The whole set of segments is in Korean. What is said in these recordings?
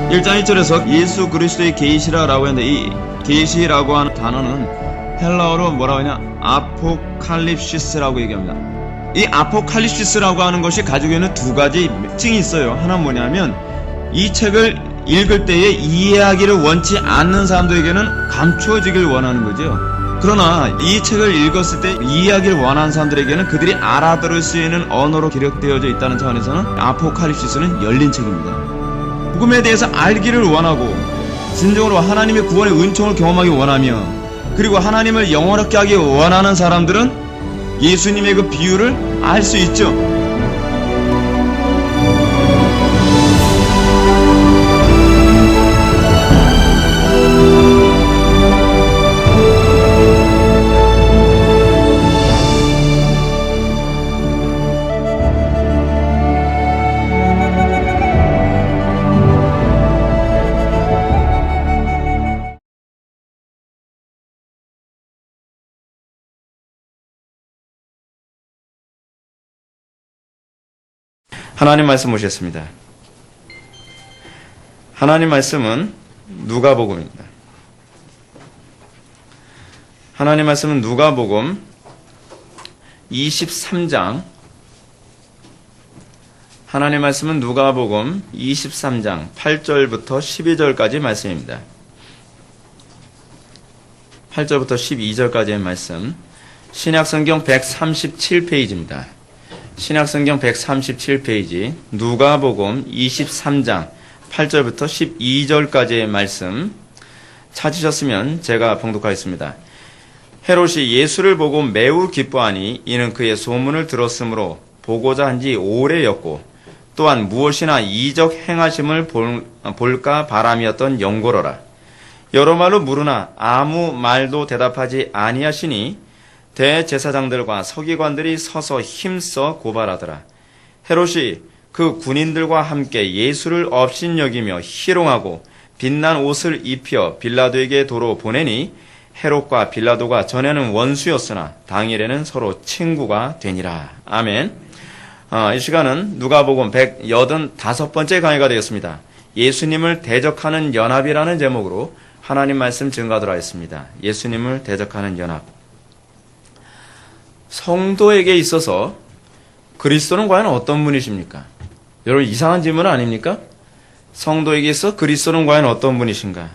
1장 1절에서 예수 그리스도의 계시라고 했는데 이 계시라고 하는 단어는 헬라어로 뭐라고 하냐? 아포칼립시스라고 얘기합니다. 이 아포칼립시스라고 하는 것이 가지고 있는 두 가지 특징이 있어요. 하나는 뭐냐면 이 책을 읽을 때에 이해하기를 원치 않는 사람들에게는 감추어지길 원하는 거죠. 그러나 이 책을 읽었을 때 이해하기를 원하는 사람들에게는 그들이 알아들을 수 있는 언어로 기록되어져 있다는 차원에서는 아포칼립시스는 열린 책입니다. 복음에 대해서 알기를 원하고 진정으로 하나님의 구원의 은총을 경험하기 원하며 그리고 하나님을 영원하게 하기 원하는 사람들은 예수님의 그 비유를 알 수 있죠. 하나님 말씀 보셨습니다. 하나님 말씀은 누가복음입니다. 하나님 말씀은 누가복음 23장 하나님 말씀은 누가복음 23장 8절부터 12절까지 말씀입니다. 8절부터 12절까지의 말씀 신약성경 137페이지입니다. 신약성경 137페이지 누가복음 23장 8절부터 12절까지의 말씀 찾으셨으면 제가 봉독하겠습니다. 헤롯이 예수를 보고 매우 기뻐하니 이는 그의 소문을 들었으므로 보고자 한지 오래였고 또한 무엇이나 이적 행하심을 볼까 바람이었던 영고로라. 여러 말로 물으나 아무 말도 대답하지 아니하시니 대제사장들과 서기관들이 서서 힘써 고발하더라. 헤롯이 그 군인들과 함께 예수를 업신여기며 희롱하고 빛난 옷을 입혀 빌라도에게 도로 보내니 헤롯과 빌라도가 전에는 원수였으나 당일에는 서로 친구가 되니라. 아멘. 이 시간은 누가복음 185번째 강의가 되겠습니다. 예수님을 대적하는 연합이라는 제목으로 하나님 말씀 증거하도록 하겠습니다. 예수님을 대적하는 연합. 성도에게 있어서 그리스도는 과연 어떤 분이십니까? 여러분 이상한 질문 아닙니까? 성도에게 있어 그리스도는 과연 어떤 분이신가?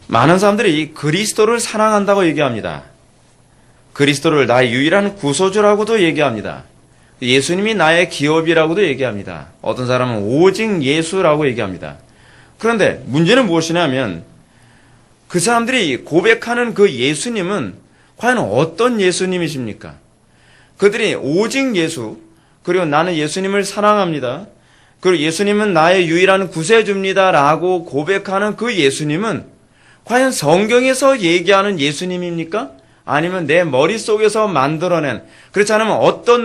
많은 사람들이 그리스도를 사랑한다고 얘기합니다. 그리스도를 나의 유일한 구소주라고도 얘기합니다. 예수님이 나의 기업이라고도 얘기합니다. 어떤 사람은 오직 예수라고 얘기합니다. 그런데 문제는 무엇이냐면 그 사람들이 고백하는 그 예수님은 과연 어떤 예수님이십니까? 그들이 오직 예수, 그리고 나는 예수님을 사랑합니다. 그리고 예수님은 나의 유일한 구세주입니다. 라고 고백하는 그 예수님은 과연 성경에서 얘기하는 예수님입니까? 아니면 내 머릿속에서 만들어낸, 그렇지 않으면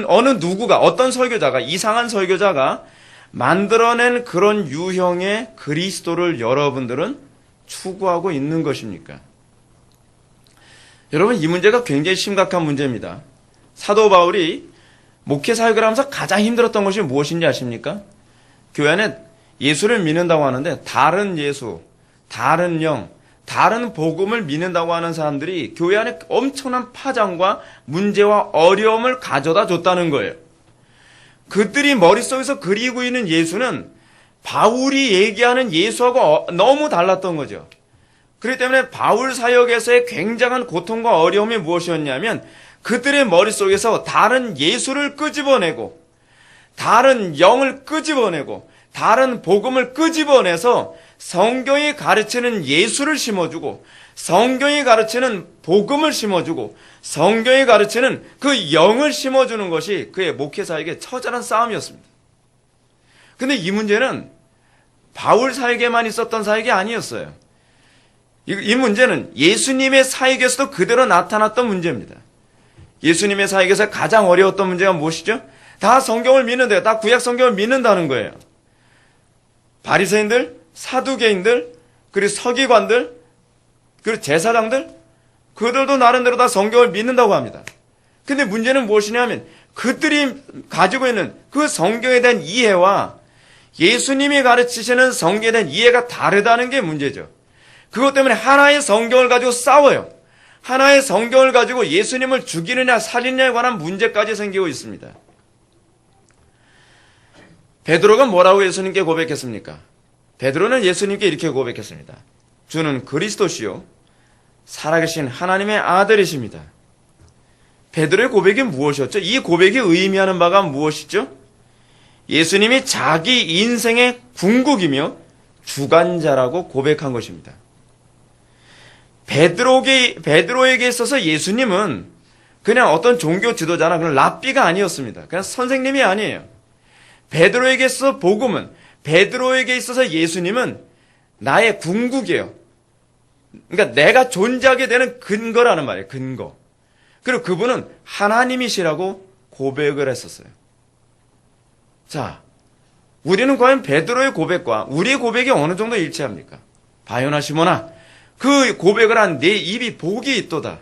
어느 누구가, 어떤 설교자가, 이상한 설교자가 만들어낸 그런 유형의 그리스도를 여러분들은 추구하고 있는 것입니까? 여러분 이 문제가 굉장히 심각한 문제입니다. 사도 바울이 목회 사역을 하면서 가장 힘들었던 것이 무엇인지 아십니까? 교회 안에 예수를 믿는다고 하는데 다른 예수, 다른 영, 다른 복음을 믿는다고 하는 사람들이 교회 안에 엄청난 파장과 문제와 어려움을 가져다 줬다는 거예요. 그들이 머릿속에서 그리고 있는 예수는 바울이 얘기하는 예수하고 너무 달랐던 거죠. 그렇기 때문에 바울 사역에서의 굉장한 고통과 어려움이 무엇이었냐면 그들의 머릿속에서 다른 예수를 끄집어내고 다른 영을 끄집어내고 다른 복음을 끄집어내서 성경이 가르치는 예수를 심어주고 성경이 가르치는 복음을 심어주고 성경이 가르치는 그 영을 심어주는 것이 그의 목회사역의 처절한 싸움이었습니다. 근데 이 문제는 바울 사역에만 있었던 사역이 아니었어요. 이 문제는 예수님의 사역에서도 그대로 나타났던 문제입니다. 예수님의 사역에서 가장 어려웠던 문제가 무엇이죠? 다 성경을 믿는데, 다 구약 성경을 믿는다는 거예요. 바리새인들, 사두개인들, 그리고 서기관들, 그리고 제사장들, 그들도 나름대로 다 성경을 믿는다고 합니다. 근데 문제는 무엇이냐면 그들이 가지고 있는 그 성경에 대한 이해와 예수님이 가르치시는 성경에 대한 이해가 다르다는 게 문제죠. 그것 때문에 하나의 성경을 가지고 싸워요. 하나의 성경을 가지고 예수님을 죽이느냐 살리느냐에 관한 문제까지 생기고 있습니다. 베드로가 뭐라고 예수님께 고백했습니까? 베드로는 예수님께 이렇게 고백했습니다. 주는 그리스도시요 살아계신 하나님의 아들이십니다. 베드로의 고백이 무엇이었죠? 이 고백이 의미하는 바가 무엇이죠? 예수님이 자기 인생의 궁극이며 주관자라고 고백한 것입니다. 베드로에게 있어서 예수님은 그냥 어떤 종교 지도자나 그런 랍비가 아니었습니다. 그냥 선생님이 아니에요. 베드로에게 있어서 복음은, 베드로에게 있어서 예수님은 나의 궁극이에요. 그러니까 내가 존재하게 되는 근거라는 말이에요. 근거. 그리고 그분은 하나님이시라고 고백을 했었어요. 자, 우리는 과연 베드로의 고백과 우리의 고백이 어느 정도 일치합니까? 바요나 시몬아, 그 고백을 한 내 입이 복이 있도다.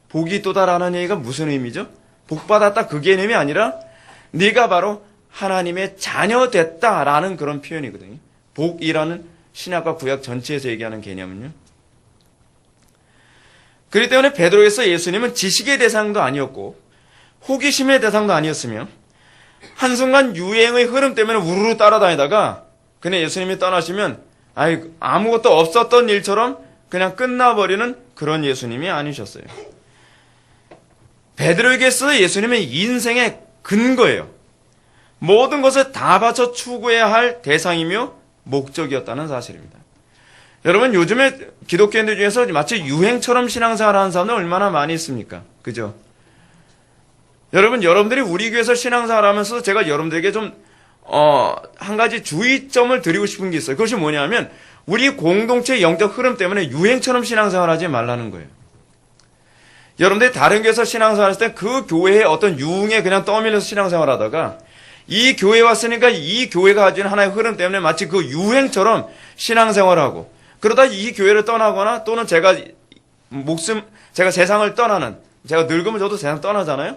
복이 있도다라는 얘기가 무슨 의미죠? 복받았다 그 개념이 아니라 네가 바로 하나님의 자녀 됐다라는 그런 표현이거든요. 복이라는 신약과 구약 전체에서 얘기하는 개념은요. 그렇기 때문에 베드로에서 예수님은 지식의 대상도 아니었고 호기심의 대상도 아니었으며 한순간 유행의 흐름 때문에 우르르 따라다니다가 그냥 예수님이 떠나시면 아무것도 없었던 일처럼 그냥 끝나버리는 그런 예수님이 아니셨어요. 베드로에게 있어서 예수님은 인생의 근거예요. 모든 것을 다 바쳐 추구해야 할 대상이며 목적이었다는 사실입니다. 여러분, 요즘에 기독교인들 중에서 마치 유행처럼 신앙생활 하는 사람들 얼마나 많이 있습니까? 그죠? 여러분들이 우리 교회에서 신앙생활 하면서 제가 여러분들에게 한 가지 주의점을 드리고 싶은 게 있어요. 그것이 뭐냐면, 우리 공동체의 영적 흐름 때문에 유행처럼 신앙생활 하지 말라는 거예요. 여러분들이 다른 교회에서 신앙생활 했을 때 그 교회의 어떤 유흥에 그냥 떠밀려서 신앙생활 하다가 이 교회에 왔으니까 이 교회가 가진 하나의 흐름 때문에 마치 그 유행처럼 신앙생활을 하고 그러다 이 교회를 떠나거나 또는 제가 세상을 떠나는, 제가 늙으면 저도 세상 떠나잖아요?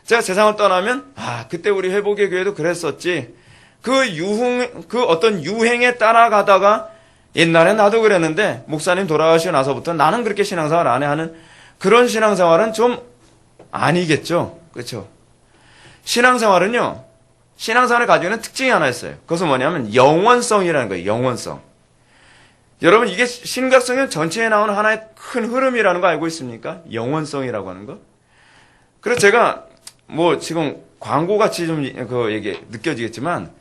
제가 세상을 떠나면, 그때 우리 회복의 교회도 그랬었지. 그 어떤 유행에 따라가다가 옛날에 나도 그랬는데 목사님 돌아가시고 나서부터 나는 그렇게 신앙생활 안 해 하는 그런 신앙생활은 좀 아니겠죠. 그렇죠? 신앙생활은요, 신앙생활을 가지고 있는 특징이 하나 있어요. 그것은 뭐냐면 영원성이라는 거예요. 영원성. 여러분, 이게 신약성경 전체에 나오는 하나의 큰 흐름이라는 거 알고 있습니까? 영원성이라고 하는 거. 그래서 제가 지금 광고같이 좀 이게 느껴지겠지만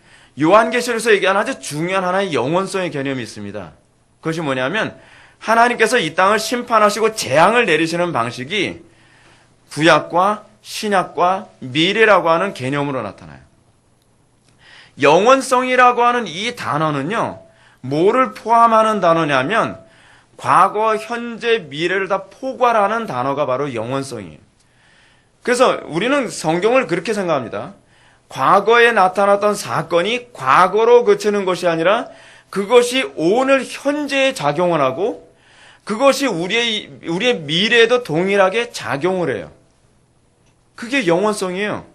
요한계시록에서 얘기하는 아주 중요한 하나의 영원성의 개념이 있습니다. 그것이 뭐냐면 하나님께서 이 땅을 심판하시고 재앙을 내리시는 방식이 구약과 신약과 미래라고 하는 개념으로 나타나요. 영원성이라고 하는 이 단어는요, 뭐를 포함하는 단어냐면 과거, 현재, 미래를 다 포괄하는 단어가 바로 영원성이에요. 그래서 우리는 성경을 그렇게 생각합니다. 과거에 나타났던 사건이 과거로 그치는 것이 아니라 그것이 오늘 현재에 작용을 하고 그것이 우리의 미래에도 동일하게 작용을 해요. 그게 영원성이에요.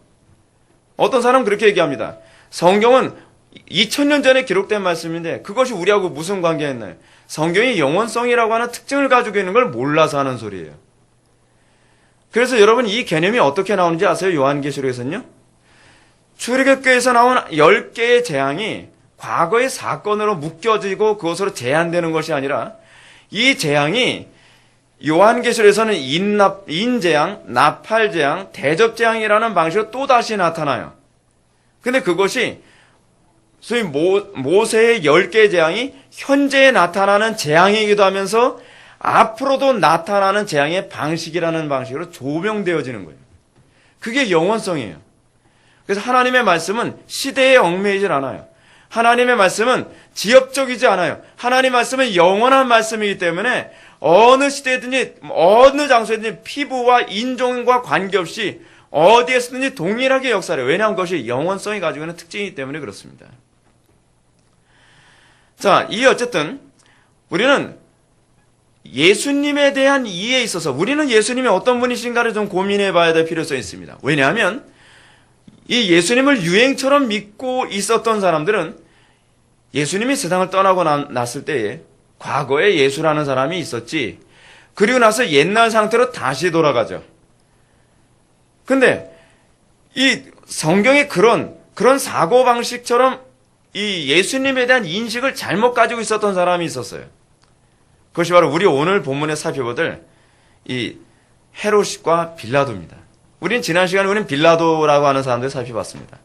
어떤 사람은 그렇게 얘기합니다. 성경은 2000년 전에 기록된 말씀인데 그것이 우리하고 무슨 관계가 있나요? 성경이 영원성이라고 하는 특징을 가지고 있는 걸 몰라서 하는 소리예요. 그래서 여러분, 이 개념이 어떻게 나오는지 아세요? 요한계시록에서는요. 출애굽기에서 나온 10개의 재앙이 과거의 사건으로 묶여지고 그것으로 제한되는 것이 아니라 이 재앙이 요한계시록에서는 인재앙, 나팔재앙, 대접재앙이라는 방식으로 또다시 나타나요. 근데 그것이 소위 모세의 10개의 재앙이 현재에 나타나는 재앙이기도 하면서 앞으로도 나타나는 재앙의 방식이라는 방식으로 조명되어지는 거예요. 그게 영원성이에요. 그래서 하나님의 말씀은 시대에 얽매이질 않아요. 하나님의 말씀은 지엽적이지 않아요. 하나님의 말씀은 영원한 말씀이기 때문에 어느 시대든지 어느 장소에든지 피부와 인종과 관계없이 어디에서든지 동일하게 역사를 해요. 왜냐하면 그것이 영원성이 가지고 있는 특징이기 때문에 그렇습니다. 자, 어쨌든 우리는 예수님에 대한 이해에 있어서 우리는 예수님이 어떤 분이신가를 좀 고민해 봐야 될 필요성이 있습니다. 왜냐하면 이 예수님을 유행처럼 믿고 있었던 사람들은 예수님이 세상을 떠나고 났을 때에 과거에 예수라는 사람이 있었지, 그리고 나서 옛날 상태로 다시 돌아가죠. 근데 이 성경의 그런 사고방식처럼 이 예수님에 대한 인식을 잘못 가지고 있었던 사람이 있었어요. 그것이 바로 우리 오늘 본문에 살펴보들 이 헤롯과 빌라도입니다. 우리는 지난 시간에 우리는 빌라도라고 하는 사람들 살펴봤습니다.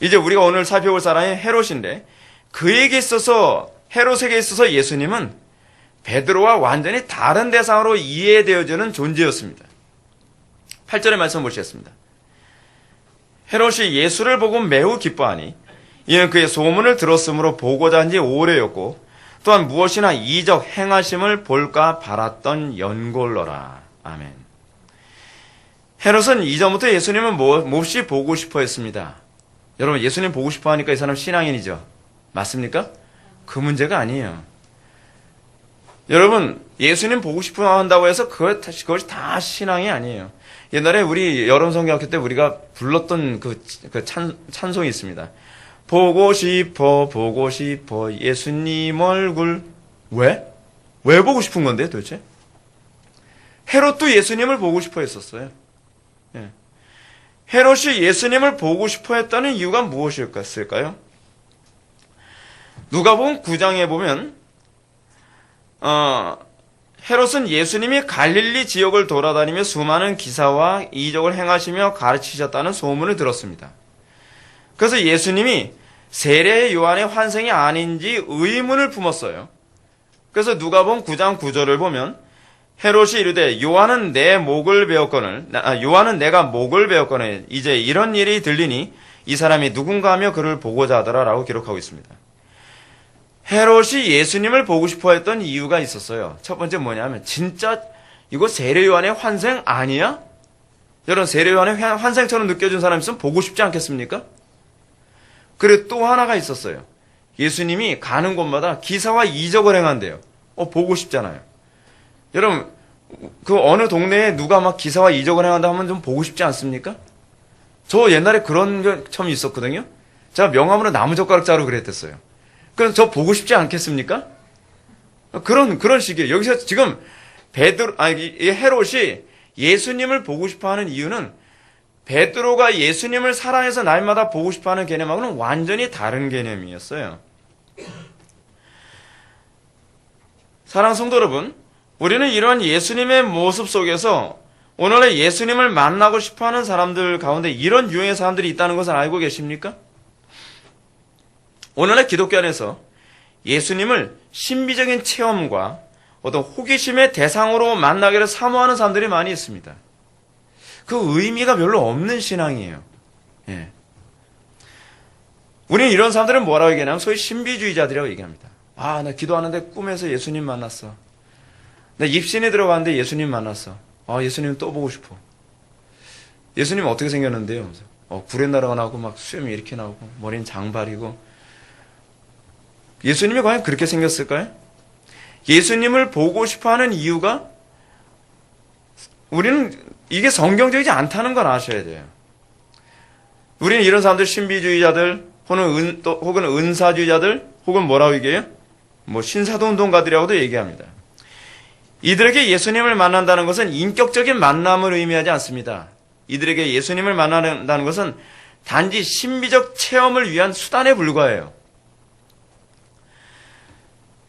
이제 우리가 오늘 살펴볼 사람이 헤롯인데, 그에게 있어서, 헤롯에게 있어서 예수님은 베드로와 완전히 다른 대상으로 이해되어지는 존재였습니다. 8절의 말씀 보시겠습니다. 헤롯이 예수를 보고 매우 기뻐하니 이는 그의 소문을 들었으므로 보고자 한 지 오래였고 또한 무엇이나 이적 행하심을 볼까 바랐던 연골러라. 아멘. 헤롯은 이전부터 예수님을 몹시 보고 싶어 했습니다. 여러분, 예수님 보고 싶어 하니까 이 사람 신앙인이죠? 맞습니까? 그 문제가 아니에요. 여러분, 예수님 보고 싶어 한다고 해서 그것이 다 신앙이 아니에요. 옛날에 우리 여름 성경학교 때 우리가 불렀던 그 찬송이 있습니다. 보고 싶어 예수님 얼굴. 왜? 왜 보고 싶은 건데 도대체? 헤롯도 예수님을 보고 싶어 했었어요. 예. 헤롯이 예수님을 보고 싶어 했다는 이유가 무엇일까요? 누가복음 9장에 보면 헤롯은 예수님이 갈릴리 지역을 돌아다니며 수많은 기사와 이적을 행하시며 가르치셨다는 소문을 들었습니다. 그래서 예수님이 세례의 요한의 환생이 아닌지 의문을 품었어요. 그래서 누가복음 9장 9절을 보면 헤롯이 이르되 요한은 내가 목을 베었거늘 이제 이런 일이 들리니 이 사람이 누군가 하며 그를 보고자 하더라 라고 기록하고 있습니다. 헤롯이 예수님을 보고 싶어 했던 이유가 있었어요. 첫 번째 뭐냐면, 진짜 이거 세례 요한의 환생 아니야? 여러분, 세례 요한의 환생처럼 느껴진 사람 있으면 보고 싶지 않겠습니까? 그리고 또 하나가 있었어요. 예수님이 가는 곳마다 기사와 이적을 행한대요. 보고 싶잖아요. 여러분, 그 어느 동네에 누가 막 기사와 이적을 행한다 하면 좀 보고 싶지 않습니까? 저 옛날에 그런 게 처음 있었거든요. 제가 명함으로 나무젓가락 자루 그랬댔어요. 그럼 저 보고 싶지 않겠습니까? 그런 식이에요. 여기서 지금 이 헤롯이 예수님을 보고 싶어 하는 이유는 베드로가 예수님을 사랑해서 날마다 보고 싶어 하는 개념하고는 완전히 다른 개념이었어요. 사랑하는 성도 여러분, 우리는 이러한 예수님의 모습 속에서 오늘날 예수님을 만나고 싶어 하는 사람들 가운데 이런 유형의 사람들이 있다는 것을 알고 계십니까? 오늘날 기독교 안에서 예수님을 신비적인 체험과 어떤 호기심의 대상으로 만나기를 사모하는 사람들이 많이 있습니다. 그 의미가 별로 없는 신앙이에요. 예. 우리는 이런 사람들은 뭐라고 얘기하냐면 소위 신비주의자들이라고 얘기합니다. 나 기도하는데 꿈에서 예수님 만났어. 나 입신에 들어갔는데 예수님 만났어. 예수님 또 보고 싶어. 예수님 어떻게 생겼는데요? 구렛나루가 나오고 막 수염이 이렇게 나오고 머리는 장발이고. 예수님이 과연 그렇게 생겼을까요? 예수님을 보고 싶어하는 이유가 우리는 이게 성경적이지 않다는 걸 아셔야 돼요. 우리는 이런 사람들 신비주의자들 혹은 은사주의자들 혹은 뭐라고 얘기해요? 신사도 운동가들이라고도 얘기합니다. 이들에게 예수님을 만난다는 것은 인격적인 만남을 의미하지 않습니다. 이들에게 예수님을 만난다는 것은 단지 신비적 체험을 위한 수단에 불과해요.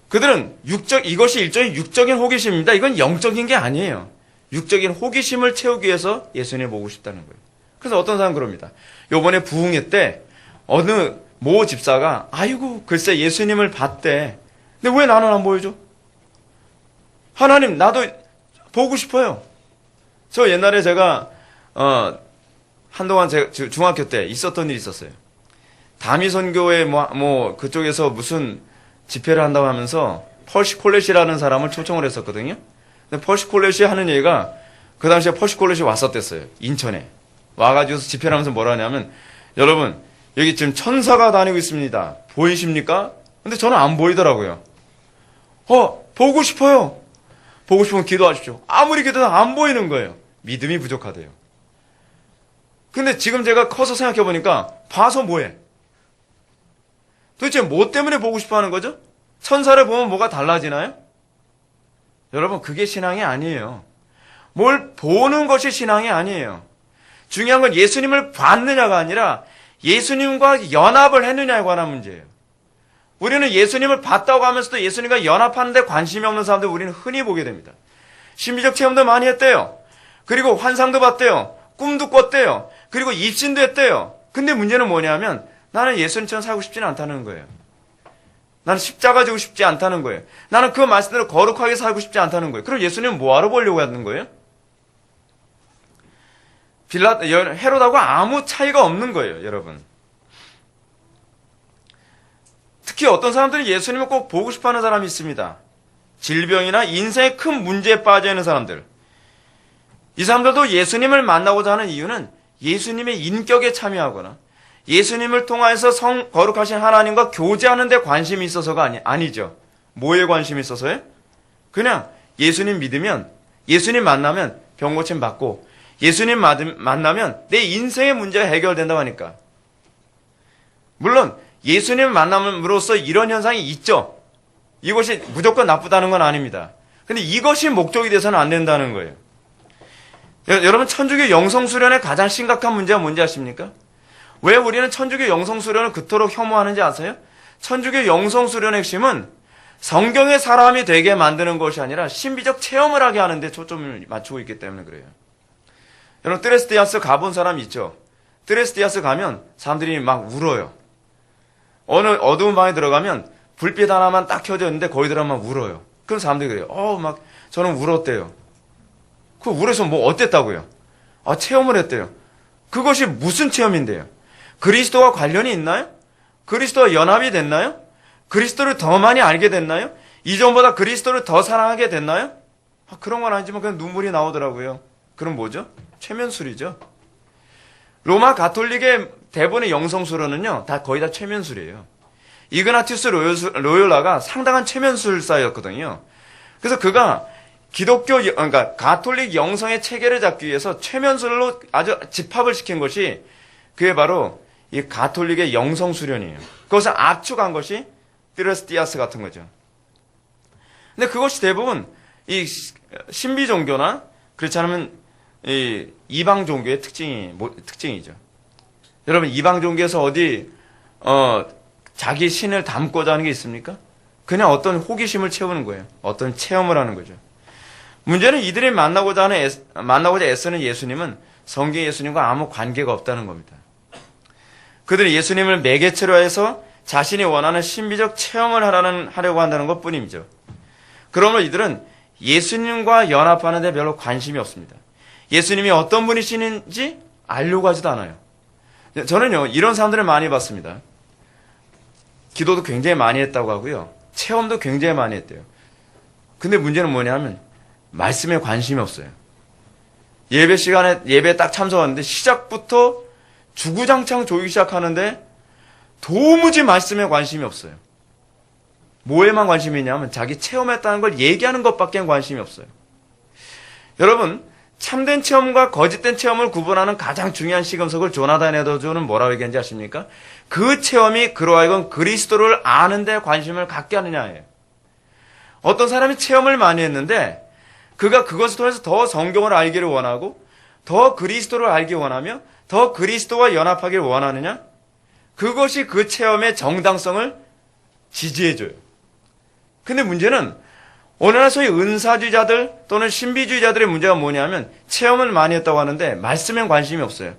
그들은 이것이 일종의 육적인 호기심입니다. 이건 영적인 게 아니에요. 육적인 호기심을 채우기 위해서 예수님을 보고 싶다는 거예요. 그래서 어떤 사람은 그럽니다. 요번에 부흥회 때 어느 모 집사가 글쎄 예수님을 봤대. 근데 왜 나는 안 보여줘? 하나님, 나도 보고 싶어요. 저 옛날에 제가 한동안 제가 중학교 때 있었던 일이 있었어요. 다미선교회 그쪽에서 무슨 집회를 한다고 하면서 펄시 콜렛이라는 사람을 초청을 했었거든요. 근데 펄시 콜렛이 하는 얘기가 그 당시에 펄시 콜렛이 왔었댔어요. 인천에. 와가지고 집회를 하면서 뭐라 하냐면, 여러분, 여기 지금 천사가 다니고 있습니다. 보이십니까? 근데 저는 안 보이더라고요. 보고 싶어요. 보고 싶으면 기도하십시오. 아무리 기도해도 안 보이는 거예요. 믿음이 부족하대요. 근데 지금 제가 커서 생각해보니까 봐서 뭐해? 도대체 뭐 때문에 보고 싶어 하는 거죠? 천사를 보면 뭐가 달라지나요? 여러분, 그게 신앙이 아니에요. 뭘 보는 것이 신앙이 아니에요. 중요한 건 예수님을 봤느냐가 아니라 예수님과 연합을 했느냐에 관한 문제예요. 우리는 예수님을 봤다고 하면서도 예수님과 연합하는데 관심이 없는 사람들 우리는 흔히 보게 됩니다. 신비적 체험도 많이 했대요. 그리고 환상도 봤대요. 꿈도 꿨대요. 그리고 입신도 했대요. 근데 문제는 뭐냐면 나는 예수님처럼 살고 싶지는 않다는 거예요. 나는 십자가 지고 싶지 않다는 거예요. 나는 그 말씀대로 거룩하게 살고 싶지 않다는 거예요. 그럼 예수님은 뭐하러 보려고 하는 거예요? 헤롯하고 아무 차이가 없는 거예요, 여러분. 특히 어떤 사람들은 예수님을 꼭 보고 싶어하는 사람이 있습니다. 질병이나 인생의 큰 문제에 빠져 있는 사람들. 이 사람들도 예수님을 만나고자 하는 이유는 예수님의 인격에 참여하거나 예수님을 통하여서 거룩하신 하나님과 교제하는 데 관심이 있어서가 아니죠. 뭐에 관심이 있어서요? 그냥 예수님 믿으면, 예수님 만나면 병고침 받고 예수님 만나면 내 인생의 문제가 해결된다고 하니까. 물론 예수님 만남으로써 이런 현상이 있죠. 이것이 무조건 나쁘다는 건 아닙니다. 근데 이것이 목적이 돼서는 안 된다는 거예요. 여러분, 천주교 영성수련의 가장 심각한 문제가 뭔지 아십니까? 왜 우리는 천주교 영성수련을 그토록 혐오하는지 아세요? 천주교 영성수련의 핵심은 성경의 사람이 되게 만드는 것이 아니라 신비적 체험을 하게 하는데 초점을 맞추고 있기 때문에 그래요. 여러분, 뜨레스디아스 가본 사람 있죠? 뜨레스디아스 가면 사람들이 막 울어요. 어느 어두운 방에 들어가면 불빛 하나만 딱 켜져 있는데 거기 들어가면 울어요. 그럼 사람들이 그래요. 저는 울었대요. 그 울어서 뭐 어땠다고요? 체험을 했대요. 그것이 무슨 체험인데요? 그리스도와 관련이 있나요? 그리스도와 연합이 됐나요? 그리스도를 더 많이 알게 됐나요? 이전보다 그리스도를 더 사랑하게 됐나요? 그런 건 아니지만 그냥 눈물이 나오더라고요. 그럼 뭐죠? 최면술이죠. 로마 가톨릭의 대부분의 영성수로는요, 거의 다 최면술이에요. 이그나티우스 로요라가 상당한 최면술사였거든요. 그래서 그가 그러니까 가톨릭 영성의 체계를 잡기 위해서 최면술로 아주 집합을 시킨 것이 그게 바로 이 가톨릭의 영성수련이에요. 그것을 압축한 것이 뜨레스디아스 같은 거죠. 근데 그것이 대부분 이 신비 종교나 그렇지 않으면 이 이방 종교의 특징이죠. 여러분, 이방 종교에서 어디 자기 신을 담고자 하는 게 있습니까? 그냥 어떤 호기심을 채우는 거예요. 어떤 체험을 하는 거죠. 문제는 이들이 만나고자 애쓰는 예수님은 성경 예수님과 아무 관계가 없다는 겁니다. 그들이 예수님을 매개체로 해서 자신이 원하는 신비적 체험을 하려고 한다는 것 뿐이죠. 그러므로 이들은 예수님과 연합하는 데 별로 관심이 없습니다. 예수님이 어떤 분이시는지 알려고 하지도 않아요. 저는요, 이런 사람들을 많이 봤습니다. 기도도 굉장히 많이 했다고 하고요. 체험도 굉장히 많이 했대요. 근데 문제는 뭐냐면 말씀에 관심이 없어요. 예배 시간에 예배에 딱 참석하는데 시작부터 주구장창 조이기 시작하는데 도무지 말씀에 관심이 없어요. 뭐에만 관심이 있냐면 자기 체험했다는 걸 얘기하는 것밖에 관심이 없어요. 여러분, 참된 체험과 거짓된 체험을 구분하는 가장 중요한 시금석을 조나단 에드워즈는 뭐라고 얘기하는지 아십니까? 그 체험이 그로 하여금 그리스도를 아는 데 관심을 갖게 하느냐예요. 어떤 사람이 체험을 많이 했는데 그가 그것을 통해서 더 성경을 알기를 원하고 더 그리스도를 알기 원하며 더 그리스도와 연합하기를 원하느냐? 그것이 그 체험의 정당성을 지지해줘요. 근데 문제는 오늘날 소위 은사주의자들 또는 신비주의자들의 문제가 뭐냐면 체험을 많이 했다고 하는데 말씀에 관심이 없어요.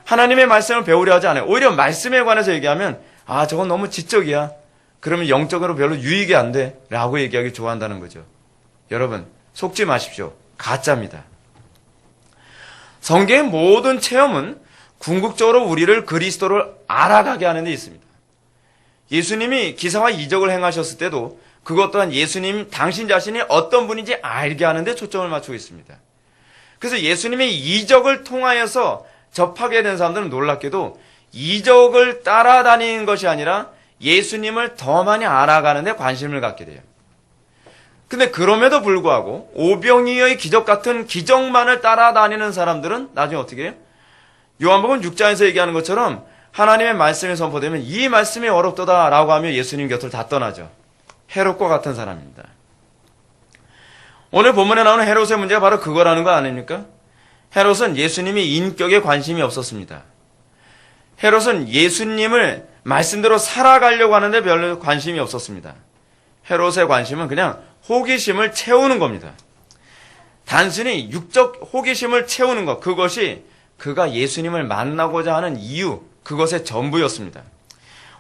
하나님의 말씀을 배우려 하지 않아요. 오히려 말씀에 관해서 얘기하면 저건 너무 지적이야. 그러면 영적으로 별로 유익이 안 돼. 라고 얘기하기 좋아한다는 거죠. 여러분, 속지 마십시오. 가짜입니다. 성경의 모든 체험은 궁극적으로 우리를 그리스도를 알아가게 하는 데 있습니다. 예수님이 기사와 이적을 행하셨을 때도 그것 또한 예수님 당신 자신이 어떤 분인지 알게 하는 데 초점을 맞추고 있습니다. 그래서 예수님의 이적을 통하여서 접하게 된 사람들은 놀랍게도 이적을 따라다니는 것이 아니라 예수님을 더 많이 알아가는 데 관심을 갖게 돼요. 근데 그럼에도 불구하고 오병이어의 기적 같은 기적만을 따라다니는 사람들은 나중에 어떻게 해요? 요한복음 6장에서 얘기하는 것처럼 하나님의 말씀이 선포되면 이 말씀이 어렵도다라고 하며 예수님 곁을 다 떠나죠. 헤롯과 같은 사람입니다. 오늘 본문에 나오는 헤롯의 문제가 바로 그거라는 거 아닙니까? 헤롯은 예수님이 인격에 관심이 없었습니다. 헤롯은 예수님을 말씀대로 살아가려고 하는데 별로 관심이 없었습니다. 헤롯의 관심은 그냥 호기심을 채우는 겁니다. 단순히 육적 호기심을 채우는 것, 그것이 그가 예수님을 만나고자 하는 이유, 그것의 전부였습니다.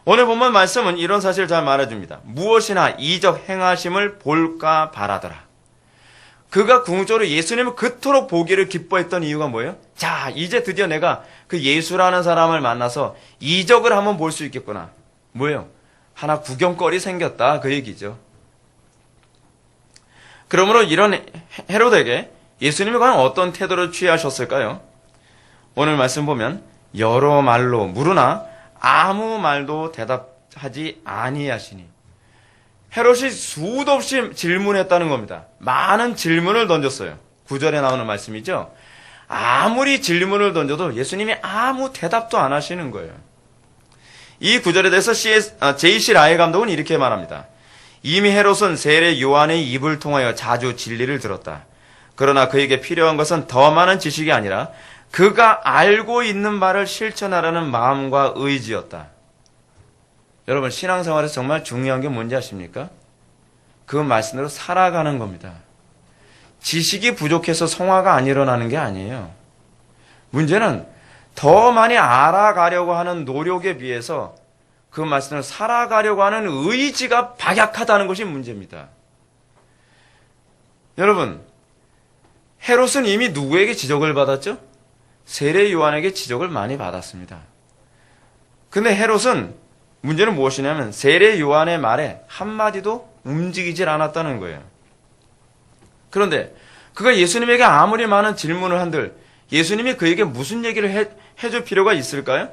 오늘 본문 말씀은 이런 사실을 잘 말해줍니다. 무엇이나 이적 행하심을 볼까 바라더라. 그가 궁극적으로 예수님을 그토록 보기를 기뻐했던 이유가 뭐예요? 자, 이제 드디어 내가 그 예수라는 사람을 만나서 이적을 한번 볼 수 있겠구나. 뭐예요? 하나 구경거리 생겼다, 그 얘기죠. 그러므로 이런 헤롯에게 예수님이 과연 어떤 태도를 취하셨을까요? 오늘 말씀 보면 여러 말로 물으나 아무 말도 대답하지 아니하시니. 헤롯이 수도 없이 질문했다는 겁니다. 많은 질문을 던졌어요. 9절에 나오는 말씀이죠. 아무리 질문을 던져도 예수님이 아무 대답도 안 하시는 거예요. 이 9절에 대해서 J.C. 라이 감독은 이렇게 말합니다. 이미 헤롯은 세례 요한의 입을 통하여 자주 진리를 들었다. 그러나 그에게 필요한 것은 더 많은 지식이 아니라 그가 알고 있는 바를 실천하라는 마음과 의지였다. 여러분, 신앙생활에서 정말 중요한 게 뭔지 아십니까? 그 말씀대로 살아가는 겁니다. 지식이 부족해서 성화가 안 일어나는 게 아니에요. 문제는 더 많이 알아가려고 하는 노력에 비해서 그 말씀을 살아가려고 하는 의지가 박약하다는 것이 문제입니다. 여러분, 헤롯은 이미 누구에게 지적을 받았죠? 세례 요한에게 지적을 많이 받았습니다. 근데 헤롯은 문제는 무엇이냐면 세례 요한의 말에 한마디도 움직이질 않았다는 거예요. 그런데 그가 예수님에게 아무리 많은 질문을 한들 예수님이 그에게 무슨 얘기를 해줄 필요가 있을까요?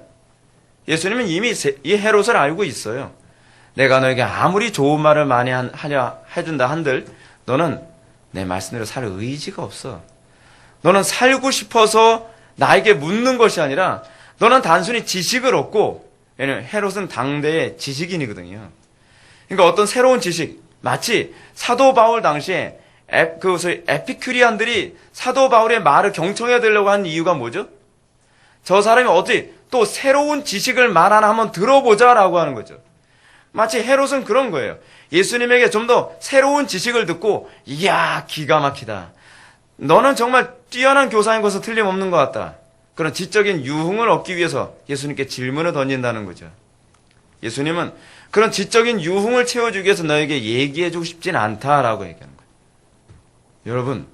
예수님은 이미 이 헤롯을 알고 있어요. 내가 너에게 아무리 좋은 말을 많이 해준다 한들 너는 내 말씀대로 살 의지가 없어. 너는 살고 싶어서 나에게 묻는 것이 아니라 너는 단순히 지식을 얻고, 왜냐면 헤롯은 당대의 지식인이거든요. 그러니까 어떤 새로운 지식, 마치 사도 바울 당시에 에피큐리안들이 사도 바울의 말을 경청해야 되려고 하는 이유가 뭐죠? 저 사람이 어떻게 또 새로운 지식을 말 하나 한번 들어보자라고 하는 거죠. 마치 헤롯은 그런 거예요. 예수님에게 좀 더 새로운 지식을 듣고, 이야, 기가 막히다. 너는 정말 뛰어난 교사인 것은 틀림없는 것 같다. 그런 지적인 유흥을 얻기 위해서 예수님께 질문을 던진다는 거죠. 예수님은 그런 지적인 유흥을 채워주기 위해서 너에게 얘기해주고 싶진 않다라고 얘기하는 거예요. 여러분,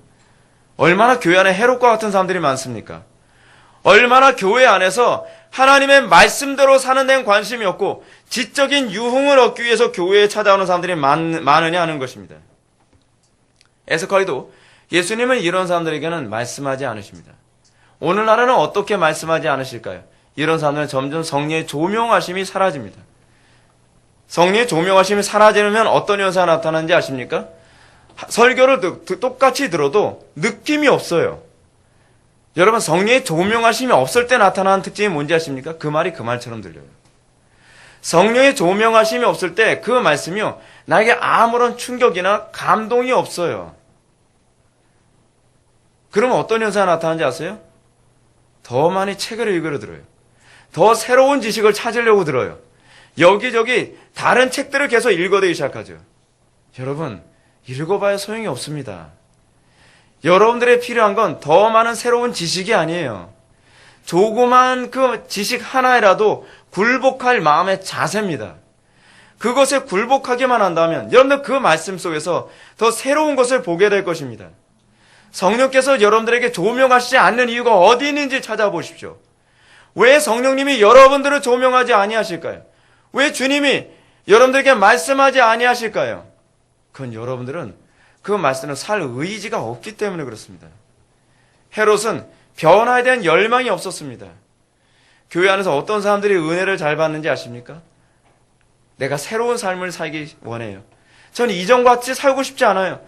얼마나 교회 안에 헤롯과 같은 사람들이 많습니까? 얼마나 교회 안에서 하나님의 말씀대로 사는 데는 관심이 없고 지적인 유흥을 얻기 위해서 교회에 찾아오는 사람들이 많으냐 하는 것입니다. 에스컬리도 예수님은 이런 사람들에게는 말씀하지 않으십니다. 오늘날에는 어떻게 말씀하지 않으실까요? 이런 사람들은 점점 성령의 조명하심이 사라집니다. 성령의 조명하심이 사라지면 어떤 현상이 나타나는지 아십니까? 설교를 똑같이 들어도 느낌이 없어요. 여러분, 성령의 조명하심이 없을 때 나타나는 특징이 뭔지 아십니까? 그 말이 그 말처럼 들려요. 성령의 조명하심이 없을 때 그 말씀이요, 나에게 아무런 충격이나 감동이 없어요. 그러면 어떤 현상이 나타나는지 아세요? 더 많이 책을 읽으려 들어요. 더 새로운 지식을 찾으려고 들어요. 여기저기 다른 책들을 계속 읽어대기 시작하죠. 여러분, 읽어봐야 소용이 없습니다. 여러분들의 필요한 건 더 많은 새로운 지식이 아니에요. 조그만 그 지식 하나라도 굴복할 마음의 자세입니다. 그것에 굴복하기만 한다면 여러분들 그 말씀 속에서 더 새로운 것을 보게 될 것입니다. 성령께서 여러분들에게 조명하시지 않는 이유가 어디 있는지 찾아보십시오. 왜 성령님이 여러분들을 조명하지 아니하실까요? 왜 주님이 여러분들에게 말씀하지 아니하실까요? 그건 여러분들은 그 말씀을 살 의지가 없기 때문에 그렇습니다. 헤롯은 변화에 대한 열망이 없었습니다. 교회 안에서 어떤 사람들이 은혜를 잘 받는지 아십니까? 내가 새로운 삶을 살기 원해요. 전 이전과 같이 살고 싶지 않아요.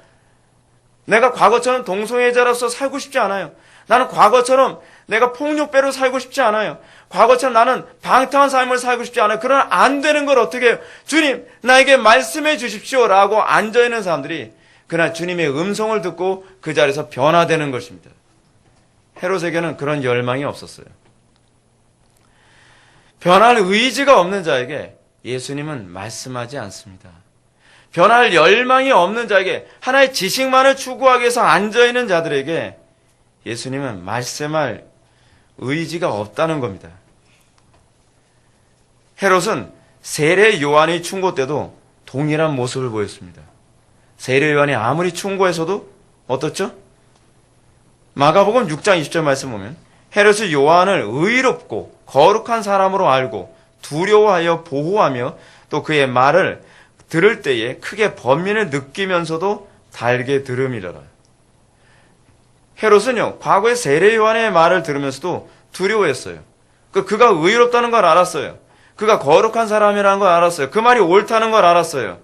내가 과거처럼 동성애자로서 살고 싶지 않아요. 나는 과거처럼 내가 폭력배로 살고 싶지 않아요. 과거처럼 나는 방탕한 삶을 살고 싶지 않아요. 그러나 안 되는 걸 어떻게 해요? 주님, 나에게 말씀해 주십시오. 라고 앉아있는 사람들이 그날 주님의 음성을 듣고 그 자리에서 변화되는 것입니다. 헤롯에게는 그런 열망이 없었어요. 변할 의지가 없는 자에게 예수님은 말씀하지 않습니다. 변할 열망이 없는 자에게 하나의 지식만을 추구하기 위해서 앉아있는 자들에게 예수님은 말씀할 의지가 없다는 겁니다. 헤롯은 세례 요한이 충고 때도 동일한 모습을 보였습니다. 세례 요한이 아무리 충고해서도 어떻죠? 마가복음 6장 20절 말씀 보면 헤롯이 요한을 의롭고 거룩한 사람으로 알고 두려워하여 보호하며 또 그의 말을 들을 때에 크게 번민을 느끼면서도 달게 들음이더라. 헤롯은요, 과거에 세례 요한의 말을 들으면서도 두려워했어요. 그가 의롭다는 걸 알았어요. 그가 거룩한 사람이라는 걸 알았어요. 그 말이 옳다는 걸 알았어요.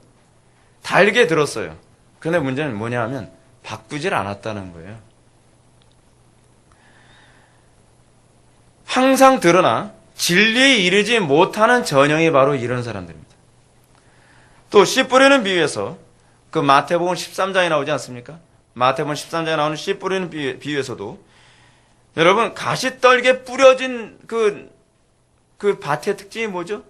달게 들었어요. 그런데 문제는 뭐냐 하면 바꾸질 않았다는 거예요. 항상 드러나 진리에 이르지 못하는 전형이 바로 이런 사람들입니다. 또 씨 뿌리는 비유에서 그 마태복음 13장에 나오지 않습니까? 마태복음 13장에 나오는 씨 뿌리는 비유에서도 여러분 가시떨기에 뿌려진 그 밭의 특징이 뭐죠?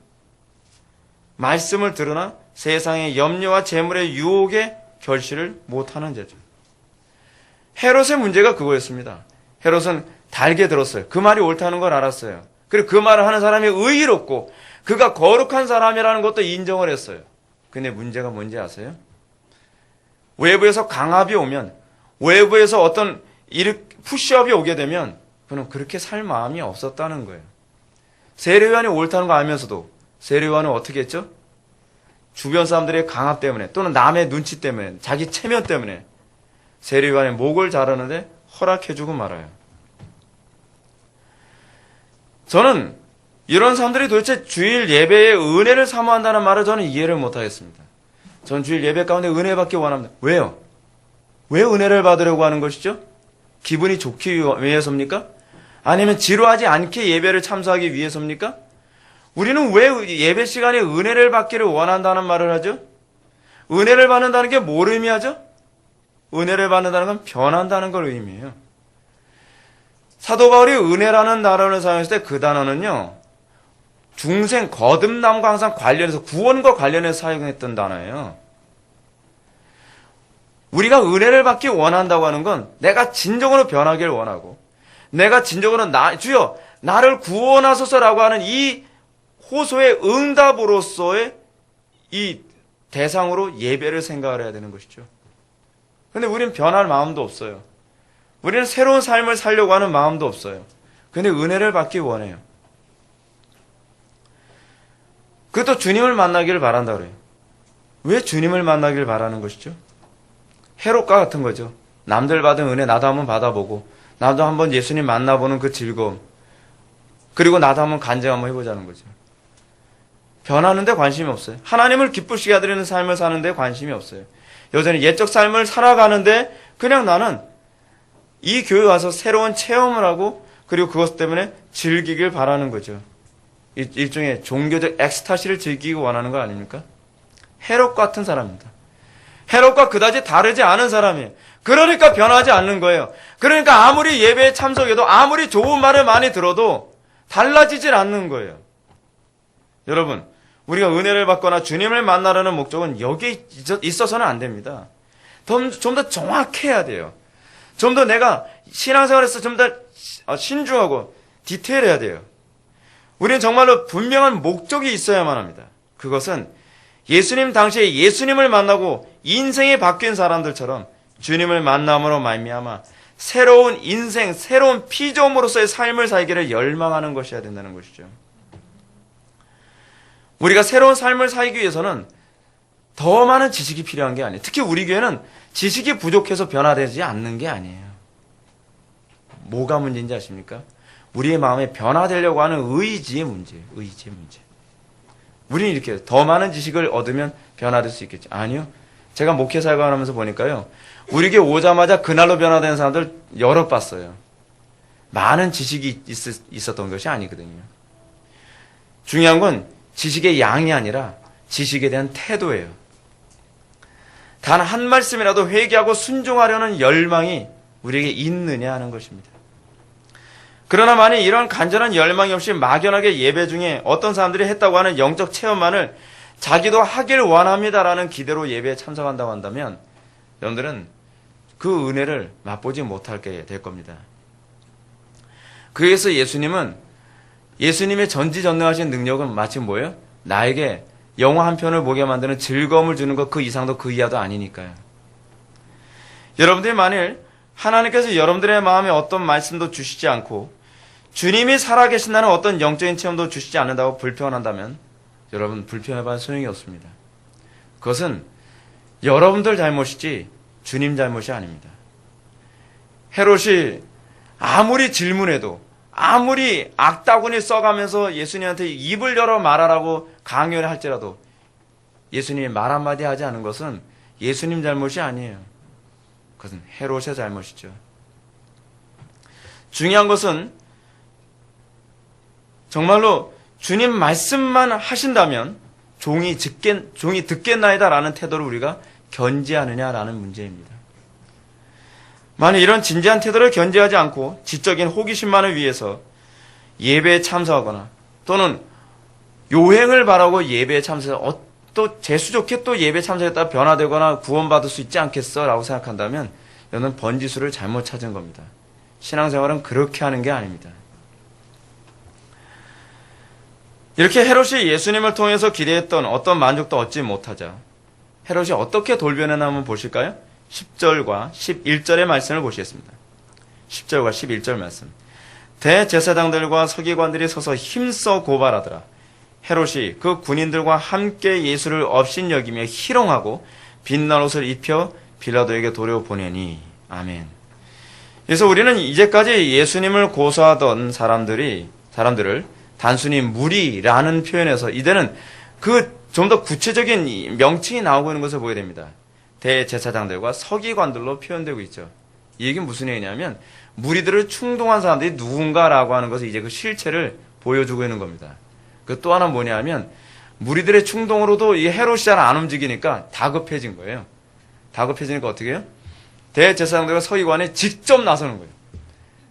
말씀을 들으나 세상의 염려와 재물의 유혹에 결실을 못하는 자죠. 헤롯의 문제가 그거였습니다. 헤롯은 달게 들었어요. 그 말이 옳다는 걸 알았어요. 그리고 그 말을 하는 사람이 의롭고 그가 거룩한 사람이라는 것도 인정을 했어요. 근데 문제가 뭔지 아세요? 외부에서 강압이 오면, 외부에서 어떤 푸시업이 오게 되면 그는 그렇게 살 마음이 없었다는 거예요. 세례요한이 옳다는 거 알면서도 세례요한은 어떻게 했죠? 주변 사람들의 강압 때문에 또는 남의 눈치 때문에 자기 체면 때문에 세례요한의 목을 자르는데 허락해주고 말아요. 저는 이런 사람들이 도대체 주일 예배의 은혜를 사모한다는 말을 저는 이해를 못하겠습니다. 전 주일 예배 가운데 은혜 받기 원합니다. 왜요? 왜 은혜를 받으려고 하는 것이죠? 기분이 좋기 위해서입니까? 아니면 지루하지 않게 예배를 참석하기 위해서입니까? 우리는 왜 예배 시간에 은혜를 받기를 원한다는 말을 하죠? 은혜를 받는다는 게 뭘 의미하죠? 은혜를 받는다는 건 변한다는 걸 의미해요. 사도 바울이 은혜라는 단어를 사용했을 때 그 단어는요, 중생 거듭남과 항상 관련해서 구원과 관련해서 사용했던 단어예요. 우리가 은혜를 받기 원한다고 하는 건 내가 진정으로 변하기를 원하고 내가 진정으로 주여 나를 구원하소서라고 하는 이 호소의 응답으로서의 이 대상으로 예배를 생각을 해야 되는 것이죠. 그런데 우리는 변할 마음도 없어요. 우리는 새로운 삶을 살려고 하는 마음도 없어요. 그런데 은혜를 받기 원해요. 그것도 주님을 만나기를 바란다 그래요. 왜 주님을 만나기를 바라는 것이죠? 헤롯과 같은 거죠. 남들 받은 은혜 나도 한번 받아보고 나도 한번 예수님 만나보는 그 즐거움, 그리고 나도 한번 간증 한번 해보자는 거죠. 변하는데 관심이 없어요. 하나님을 기쁘시게 하드리는 삶을 사는데 관심이 없어요. 여전히 옛적 삶을 살아가는데 그냥 나는 이 교회 와서 새로운 체험을 하고 그리고 그것 때문에 즐기길 바라는 거죠. 일종의 종교적 엑스타시를 즐기기 원하는 거 아닙니까? 헤롯 같은 사람입니다. 헤롯과 그다지 다르지 않은 사람이에요. 그러니까 변하지 않는 거예요. 그러니까 아무리 예배에 참석해도 아무리 좋은 말을 많이 들어도 달라지질 않는 거예요. 여러분, 우리가 은혜를 받거나 주님을 만나려는 목적은 여기에 있어서는 안 됩니다. 좀 더 정확해야 돼요. 좀 더 내가 신앙생활에서 좀 더 신중하고 디테일해야 돼요. 우리는 정말로 분명한 목적이 있어야만 합니다. 그것은 예수님 당시에 예수님을 만나고 인생이 바뀐 사람들처럼 주님을 만남으로 말미암아 새로운 인생, 새로운 피조물로서의 삶을 살기를 열망하는 것이어야 된다는 것이죠. 우리가 새로운 삶을 살기 위해서는 더 많은 지식이 필요한 게 아니에요. 특히 우리 교회는 지식이 부족해서 변화되지 않는 게 아니에요. 뭐가 문제인지 아십니까? 우리의 마음에 변화되려고 하는 의지의 문제예요. 의지의 문제. 우리는 이렇게 더 많은 지식을 얻으면 변화될 수 있겠죠. 아니요. 제가 목회 사역하면서 보니까요. 우리 교회 오자마자 그날로 변화된 사람들 여러 봤어요. 많은 지식이 있었던 것이 아니거든요. 중요한 건 지식의 양이 아니라 지식에 대한 태도예요. 단 한 말씀이라도 회개하고 순종하려는 열망이 우리에게 있느냐 하는 것입니다. 그러나 만약 이런 간절한 열망이 없이 막연하게 예배 중에 어떤 사람들이 했다고 하는 영적 체험만을 자기도 하길 원합니다라는 기대로 예배에 참석한다고 한다면 여러분들은 그 은혜를 맛보지 못하게 될 겁니다. 그래서 예수님의 전지전능하신 능력은 마치 뭐예요? 나에게 영화 한 편을 보게 만드는 즐거움을 주는 것 그 이상도 그 이하도 아니니까요. 여러분들이 만일 하나님께서 여러분들의 마음에 어떤 말씀도 주시지 않고 주님이 살아계신다는 어떤 영적인 체험도 주시지 않는다고 불평한다면 여러분 불평해봐야 소용이 없습니다. 그것은 여러분들 잘못이지 주님 잘못이 아닙니다. 헤롯이 아무리 질문해도 아무리 악다구니 써가면서 예수님한테 입을 열어 말하라고 강요를 할지라도 예수님이 말 한마디 하지 않은 것은 예수님 잘못이 아니에요. 그것은 헤롯의 잘못이죠. 중요한 것은 정말로 주님 말씀만 하신다면 종이 듣겠나이다라는 태도를 우리가 견지하느냐라는 문제입니다. 만약 이런 진지한 태도를 견지하지 않고 지적인 호기심만을 위해서 예배에 참석하거나 또는 요행을 바라고 예배에 참석해서 또 재수 좋게 또 예배에 참석했다가 변화되거나 구원받을 수 있지 않겠어 라고 생각한다면 너는 번지수를 잘못 찾은 겁니다. 신앙생활은 그렇게 하는 게 아닙니다. 이렇게 헤롯이 예수님을 통해서 기대했던 어떤 만족도 얻지 못하자 헤롯이 어떻게 돌변했나 한번 보실까요? 10절과 11절의 말씀을 보시겠습니다. 10절과 11절 말씀. 대제사장들과 서기관들이 서서 힘써 고발하더라. 헤롯이 그 군인들과 함께 예수를 업신여기며 희롱하고 빛난 옷을 입혀 빌라도에게 돌려보내니. 아멘. 그래서 우리는 이제까지 예수님을 고소하던 사람들을 단순히 무리라는 표현에서 이제는 그 좀 더 구체적인 명칭이 나오고 있는 것을 보게 됩니다. 대제사장들과 서기관들로 표현되고 있죠. 이 얘기는 무슨 얘기냐면 무리들을 충동한 사람들이 누군가라고 하는 것을 이제 그 실체를 보여주고 있는 겁니다. 그 또 하나 뭐냐면 무리들의 충동으로도 이 헤롯이 잘 안 움직이니까 다급해진 거예요. 다급해지니까 어떻게 해요? 대제사장들과 서기관이 직접 나서는 거예요.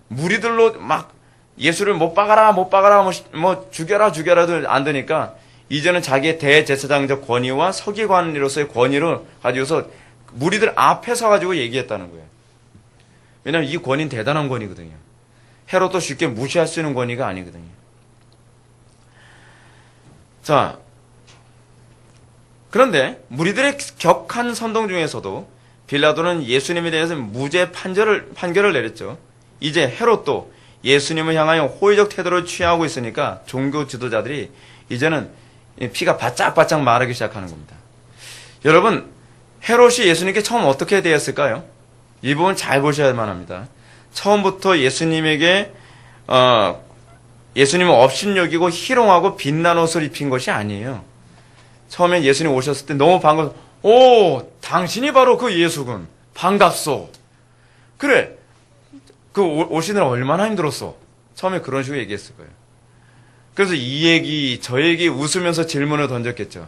무리들로 막 예수를 못 박아라 뭐 죽여라도 안 되니까 이제는 자기의 대제사장적 권위와 서기관으로서의 권위를 가지고서 무리들 앞에 서가지고 얘기했다는 거예요. 왜냐하면 이 권위는 대단한 권위거든요. 헤롯도 쉽게 무시할 수 있는 권위가 아니거든요. 자, 그런데 무리들의 격한 선동 중에서도 빌라도는 예수님에 대해서 무죄 판결을 내렸죠. 이제 헤롯도 예수님을 향하여 호의적 태도를 취하고 있으니까 종교 지도자들이 이제는 피가 바짝바짝 마르기 시작하는 겁니다. 여러분, 헤롯이 예수님께 처음 어떻게 대했을까요? 이 부분 잘 보셔야만 합니다. 처음부터 예수님에게 예수님을 업신여기고 희롱하고 빛난 옷을 입힌 것이 아니에요. 처음에 예수님 오셨을 때 너무 반가워서 오, 당신이 바로 그 예수군. 반갑소. 그래, 그 오시느라 얼마나 힘들었어. 처음에 그런 식으로 얘기했을 거예요. 그래서 이 얘기 저 얘기 웃으면서 질문을 던졌겠죠.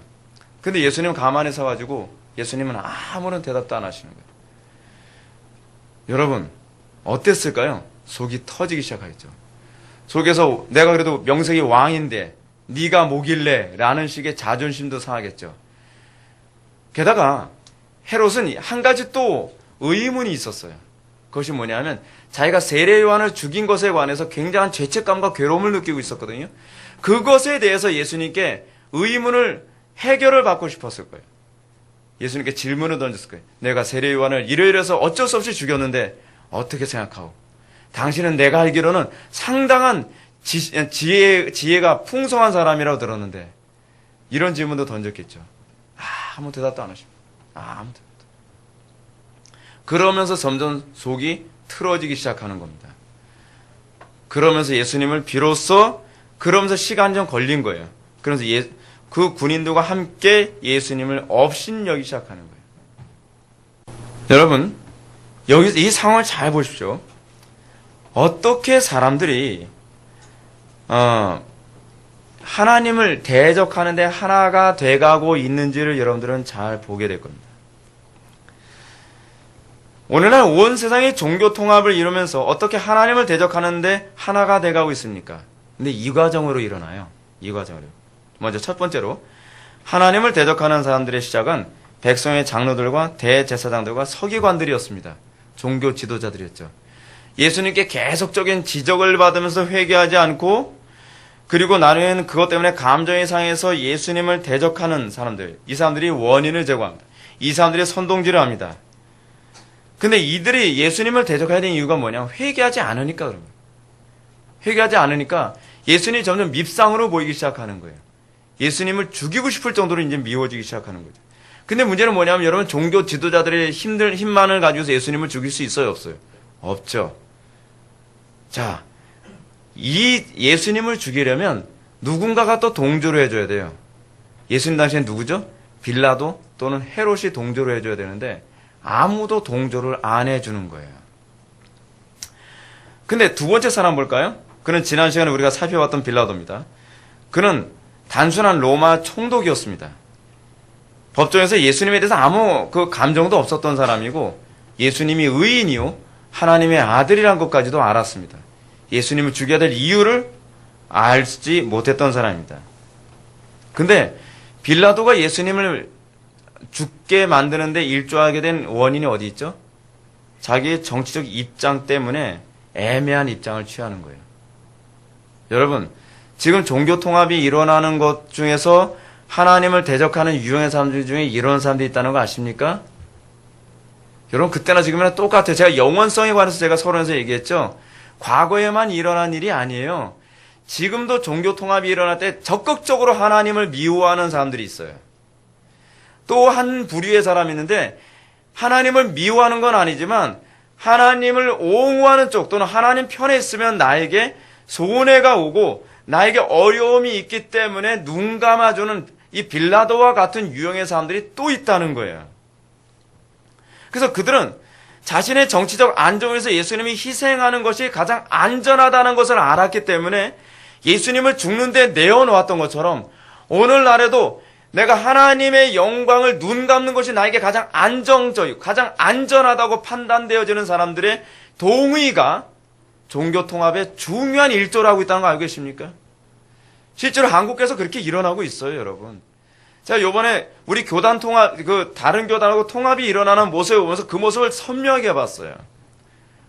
근데 예수님은 가만히 서가지고 예수님은 아무런 대답도 안 하시는 거예요. 여러분 어땠을까요? 속이 터지기 시작하겠죠. 속에서 내가 그래도 명색이 왕인데 네가 뭐길래 라는 식의 자존심도 상하겠죠. 게다가 헤롯은 한 가지 또 의문이 있었어요. 그것이 뭐냐면 자기가 세례 요한을 죽인 것에 관해서 굉장한 죄책감과 괴로움을 느끼고 있었거든요. 그것에 대해서 예수님께 해결을 받고 싶었을 거예요. 예수님께 질문을 던졌을 거예요. 내가 세례 요한을 이러이러해서 어쩔 수 없이 죽였는데 어떻게 생각하오? 당신은 내가 알기로는 상당한 지혜가 풍성한 사람이라고 들었는데 이런 질문도 던졌겠죠. 아무 대답도 안 하십니다. 아무 대답도. 그러면서 점점 속이 틀어지기 시작하는 겁니다. 그러면서 예수님을 그러면서 시간이 좀 걸린 거예요. 그러면서 그 군인들과 함께 예수님을 업신여기 시작하는 거예요. 여러분, 여기서 이 상황을 잘 보십시오. 어떻게 사람들이 하나님을 대적하는데 하나가 돼가고 있는지를 여러분들은 잘 보게 될 겁니다. 오늘날 온 세상이 종교 통합을 이루면서 어떻게 하나님을 대적하는데 하나가 돼가고 있습니까? 근데 이 과정으로 일어나요. 이 과정으로. 먼저 첫 번째로 하나님을 대적하는 사람들의 시작은 백성의 장로들과 대제사장들과 서기관들이었습니다. 종교 지도자들이었죠. 예수님께 계속적인 지적을 받으면서 회개하지 않고 그리고 나중에는 그것 때문에 감정이 상해서 예수님을 대적하는 사람들, 이 사람들이 원인을 제공합니다. 이 사람들이 선동질을 합니다. 근데 이들이 예수님을 대적해야 되는 이유가 뭐냐? 회개하지 않으니까 그런 거예요. 회개하지 않으니까 예수님이 점점 밉상으로 보이기 시작하는 거예요. 예수님을 죽이고 싶을 정도로 이제 미워지기 시작하는 거죠. 근데 문제는 뭐냐면 여러분, 종교 지도자들의 힘만을 가지고서 예수님을 죽일 수 있어요, 없어요? 없죠. 자, 이 예수님을 죽이려면 누군가가 또 동조를 해줘야 돼요. 예수님 당시엔 누구죠? 빌라도 또는 헤롯이 동조를 해줘야 되는데 아무도 동조를 안 해주는 거예요. 근데 두 번째 사람 볼까요? 그는 지난 시간에 우리가 살펴봤던 빌라도입니다. 그는 단순한 로마 총독이었습니다. 법정에서 예수님에 대해서 아무 감정도 없었던 사람이고 예수님이 의인이요 하나님의 아들이란 것까지도 알았습니다. 예수님을 죽여야 될 이유를 알지 못했던 사람입니다. 근데 빌라도가 예수님을 죽게 만드는데 일조하게 된 원인이 어디 있죠? 자기의 정치적 입장 때문에 애매한 입장을 취하는 거예요. 여러분, 지금 종교 통합이 일어나는 것 중에서 하나님을 대적하는 유형의 사람들 중에 이런 사람들이 있다는 거 아십니까? 여러분, 그때나 지금이나 똑같아요. 제가 영원성에 관해서 제가 서론에서 얘기했죠. 과거에만 일어난 일이 아니에요. 지금도 종교 통합이 일어날 때 적극적으로 하나님을 미워하는 사람들이 있어요. 또 한 부류의 사람이 있는데 하나님을 미워하는 건 아니지만 하나님을 옹호하는 쪽 또는 하나님 편에 있으면 나에게 손해가 오고 나에게 어려움이 있기 때문에 눈 감아주는 이 빌라도와 같은 유형의 사람들이 또 있다는 거예요. 그래서 그들은 자신의 정치적 안정을 위해서 예수님이 희생하는 것이 가장 안전하다는 것을 알았기 때문에 예수님을 죽는데 내어놓았던 것처럼 오늘날에도 내가 하나님의 영광을 눈 감는 것이 나에게 가장 안정적이고 가장 안전하다고 판단되어지는 사람들의 동의가 종교 통합의 중요한 일조라고 있다는 거 알고 계십니까? 실제로 한국에서 그렇게 일어나고 있어요, 여러분. 제가 요번에 우리 교단 통합, 다른 교단하고 통합이 일어나는 모습을 보면서 그 모습을 선명하게 봤어요.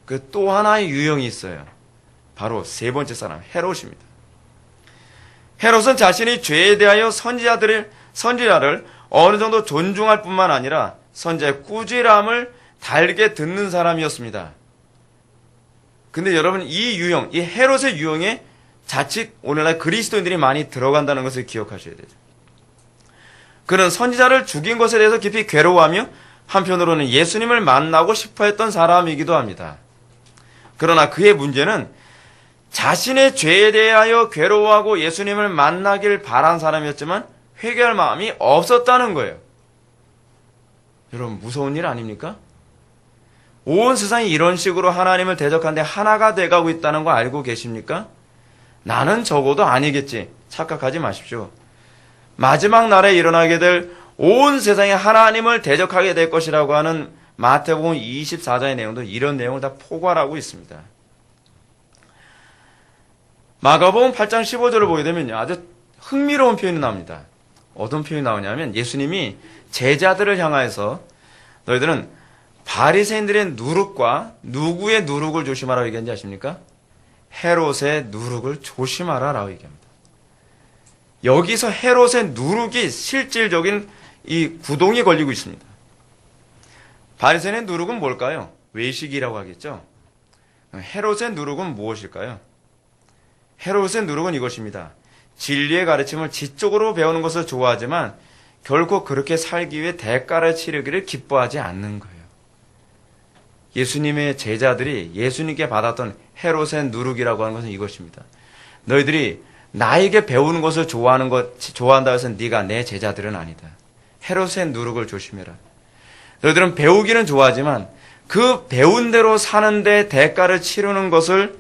그 또 하나의 유형이 있어요. 바로 세 번째 사람, 헤롯입니다. 헤롯은 자신이 죄에 대하여 선지자를 어느 정도 존중할 뿐만 아니라 선지자의 꾸지람을 달게 듣는 사람이었습니다. 근데 여러분, 이 유형, 이 헤롯의 유형에 자칫 오늘날 그리스도인들이 많이 들어간다는 것을 기억하셔야 되죠. 그는 선지자를 죽인 것에 대해서 깊이 괴로워하며 한편으로는 예수님을 만나고 싶어 했던 사람이기도 합니다. 그러나 그의 문제는 자신의 죄에 대하여 괴로워하고 예수님을 만나길 바란 사람이었지만 회개할 마음이 없었다는 거예요. 여러분, 무서운 일 아닙니까? 온 세상이 이런 식으로 하나님을 대적하는데 하나가 돼가고 있다는 거 알고 계십니까? 나는 적어도 아니겠지 착각하지 마십시오. 마지막 날에 일어나게 될 온 세상에 하나님을 대적하게 될 것이라고 하는 마태복음 24장의 내용도 이런 내용을 다 포괄하고 있습니다. 마가복음 8장 15절을 보게 되면요, 아주 흥미로운 표현이 나옵니다. 어떤 표현이 나오냐면 예수님이 제자들을 향하여서 너희들은 바리새인들의 누룩과 누구의 누룩을 조심하라고 얘기한지 아십니까? 헤롯의 누룩을 조심하라라고 얘기합니다. 여기서 헤롯의 누룩이 실질적인 이 구동이 걸리고 있습니다. 바리새인의 누룩은 뭘까요? 외식이라고 하겠죠. 헤롯의 누룩은 무엇일까요? 헤롯의 누룩은 이것입니다. 진리의 가르침을 지적으로 배우는 것을 좋아하지만 결코 그렇게 살기 위해 대가를 치르기를 기뻐하지 않는 거예요. 예수님의 제자들이 예수님께 받았던 헤롯의 누룩이라고 하는 것은 이것입니다. 너희들이 나에게 배우는 것을 좋아한다 해서 네가 내 제자들은 아니다. 헤롯의 누룩을 조심해라. 너희들은 배우기는 좋아하지만 그 배운 대로 사는데 대가를 치르는 것을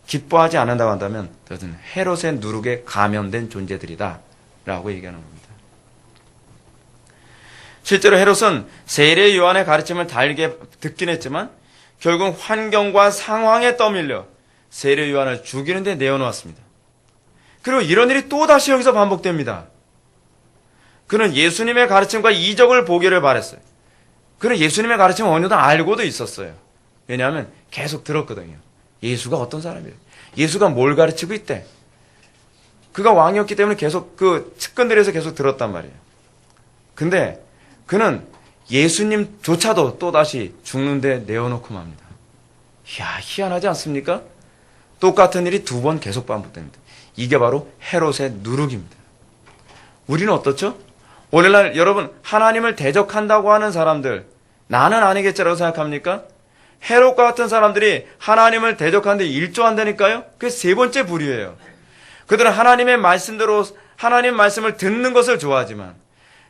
기뻐하지 않는다고 한다면 너희들은 헤롯의 누룩에 감염된 존재들이다 라고 얘기하는 겁니다. 실제로 헤롯은 세례 요한의 가르침을 달게 듣긴 했지만 결국 환경과 상황에 떠밀려 세례 요한을 죽이는 데 내어놓았습니다. 그리고 이런 일이 또다시 여기서 반복됩니다. 그는 예수님의 가르침과 이적을 보기를 바랬어요. 그는 예수님의 가르침을 어느 정도 알고도 있었어요. 왜냐하면 계속 들었거든요. 예수가 어떤 사람이에요. 예수가 뭘 가르치고 있대. 그가 왕이었기 때문에 계속 그 측근들에서 계속 들었단 말이에요. 근데 그는 예수님조차도 또다시 죽는데 내어놓고 맙니다. 이야, 희한하지 않습니까? 똑같은 일이 두 번 계속 반복됩니다. 이게 바로 헤롯의 누룩입니다. 우리는 어떻죠? 오늘날 여러분 하나님을 대적한다고 하는 사람들 나는 아니겠지라고 생각합니까? 헤롯과 같은 사람들이 하나님을 대적하는데 일조한다니까요? 그게 세 번째 부류예요. 그들은 하나님의 말씀대로 하나님 말씀을 듣는 것을 좋아하지만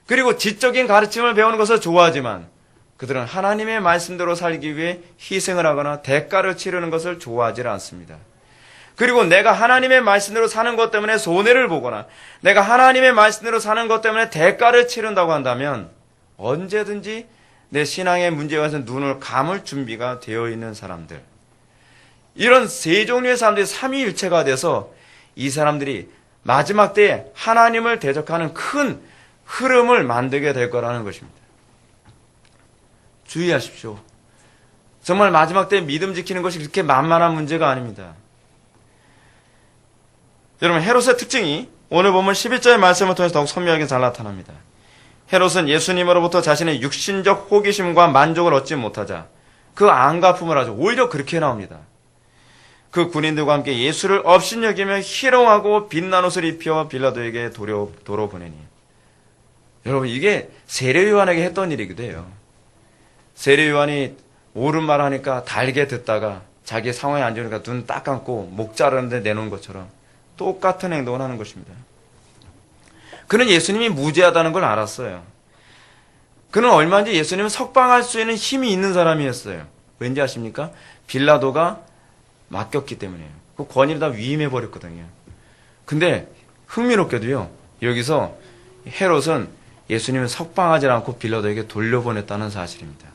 그리고 지적인 가르침을 배우는 것을 좋아하지만 그들은 하나님의 말씀대로 살기 위해 희생을 하거나 대가를 치르는 것을 좋아하지 않습니다. 그리고 내가 하나님의 말씀대로 사는 것 때문에 손해를 보거나 내가 하나님의 말씀대로 사는 것 때문에 대가를 치른다고 한다면 언제든지 내 신앙의 문제에 관해서 눈을 감을 준비가 되어 있는 사람들. 이런 세 종류의 사람들이 삼위일체가 돼서 이 사람들이 마지막 때에 하나님을 대적하는 큰 흐름을 만들게 될 거라는 것입니다. 주의하십시오. 정말 마지막 때 믿음 지키는 것이 그렇게 만만한 문제가 아닙니다. 여러분 헤롯의 특징이 오늘 본문 11절의 말씀을 통해서 더욱 선명하게 잘 나타납니다. 헤롯은 예수님으로부터 자신의 육신적 호기심과 만족을 얻지 못하자 그 안갚음을 하죠. 오히려 그렇게 나옵니다. 그 군인들과 함께 예수를 업신여기며 희롱하고 빛난 옷을 입혀 빌라도에게 도로 보내니. 여러분 이게 세례 요한에게 했던 일이기도 해요. 세례 요한이 옳은 말 하니까 달게 듣다가 자기 상황에 안 좋으니까 눈 딱 감고 목 자르는데 내놓은 것처럼 똑같은 행동을 하는 것입니다. 그는 예수님이 무죄하다는 걸 알았어요. 그는 얼마든지 예수님을 석방할 수 있는 힘이 있는 사람이었어요. 왠지 아십니까? 빌라도가 맡겼기 때문이에요. 그 권위를 다 위임해버렸거든요. 근데 흥미롭게도요. 여기서 헤롯은 예수님을 석방하지 않고 빌라도에게 돌려보냈다는 사실입니다.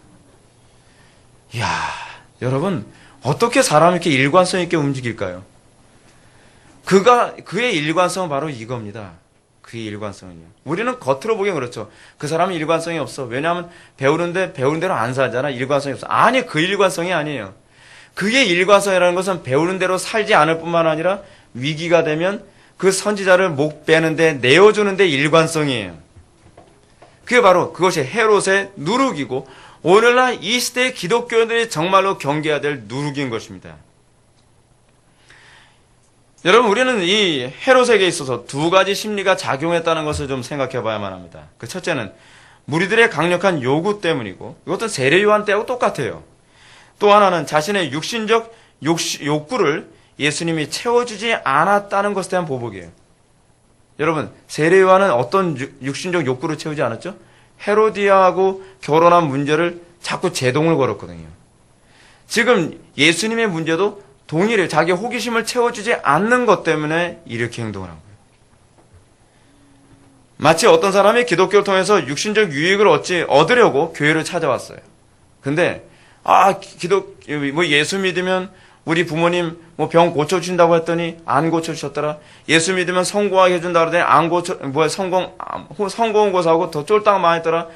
이야, 여러분 어떻게 사람이 이렇게 일관성 있게 움직일까요? 그의 일관성은 바로 이겁니다. 그의 일관성은요. 우리는 겉으로 보기엔 그렇죠. 그 사람은 일관성이 없어. 왜냐하면 배우는 대로 안 살잖아. 일관성이 없어. 아니, 그 일관성이 아니에요. 그의 일관성이라는 것은 배우는 대로 살지 않을 뿐만 아니라 위기가 되면 그 선지자를 목 빼는데 내어주는데 일관성이에요. 그게 바로 그것이 헤롯의 누룩이고 오늘날 이 시대의 기독교인들이 정말로 경계해야 될 누룩인 것입니다. 여러분 우리는 이 헤롯에게 있어서 두 가지 심리가 작용했다는 것을 좀 생각해 봐야만 합니다. 그 첫째는 무리들의 강력한 요구 때문이고 이것도 세례 요한 때하고 똑같아요. 또 하나는 자신의 육신적 욕구를 예수님이 채워주지 않았다는 것에 대한 보복이에요. 여러분 세례 요한은 어떤 육신적 욕구를 채우지 않았죠? 헤로디아하고 결혼한 문제를 자꾸 제동을 걸었거든요. 지금 예수님의 문제도 동일해. 자기 호기심을 채워주지 않는 것 때문에 이렇게 행동을 한 거예요. 마치 어떤 사람이 기독교를 통해서 육신적 유익을 얻으려고 교회를 찾아왔어요. 근데 예수 믿으면 우리 부모님 병 고쳐주신다고 했더니 안 고쳐주셨더라. 예수 믿으면 성공하게 해준다 그러더니 성공은 고사하고 더 쫄딱 망했더라.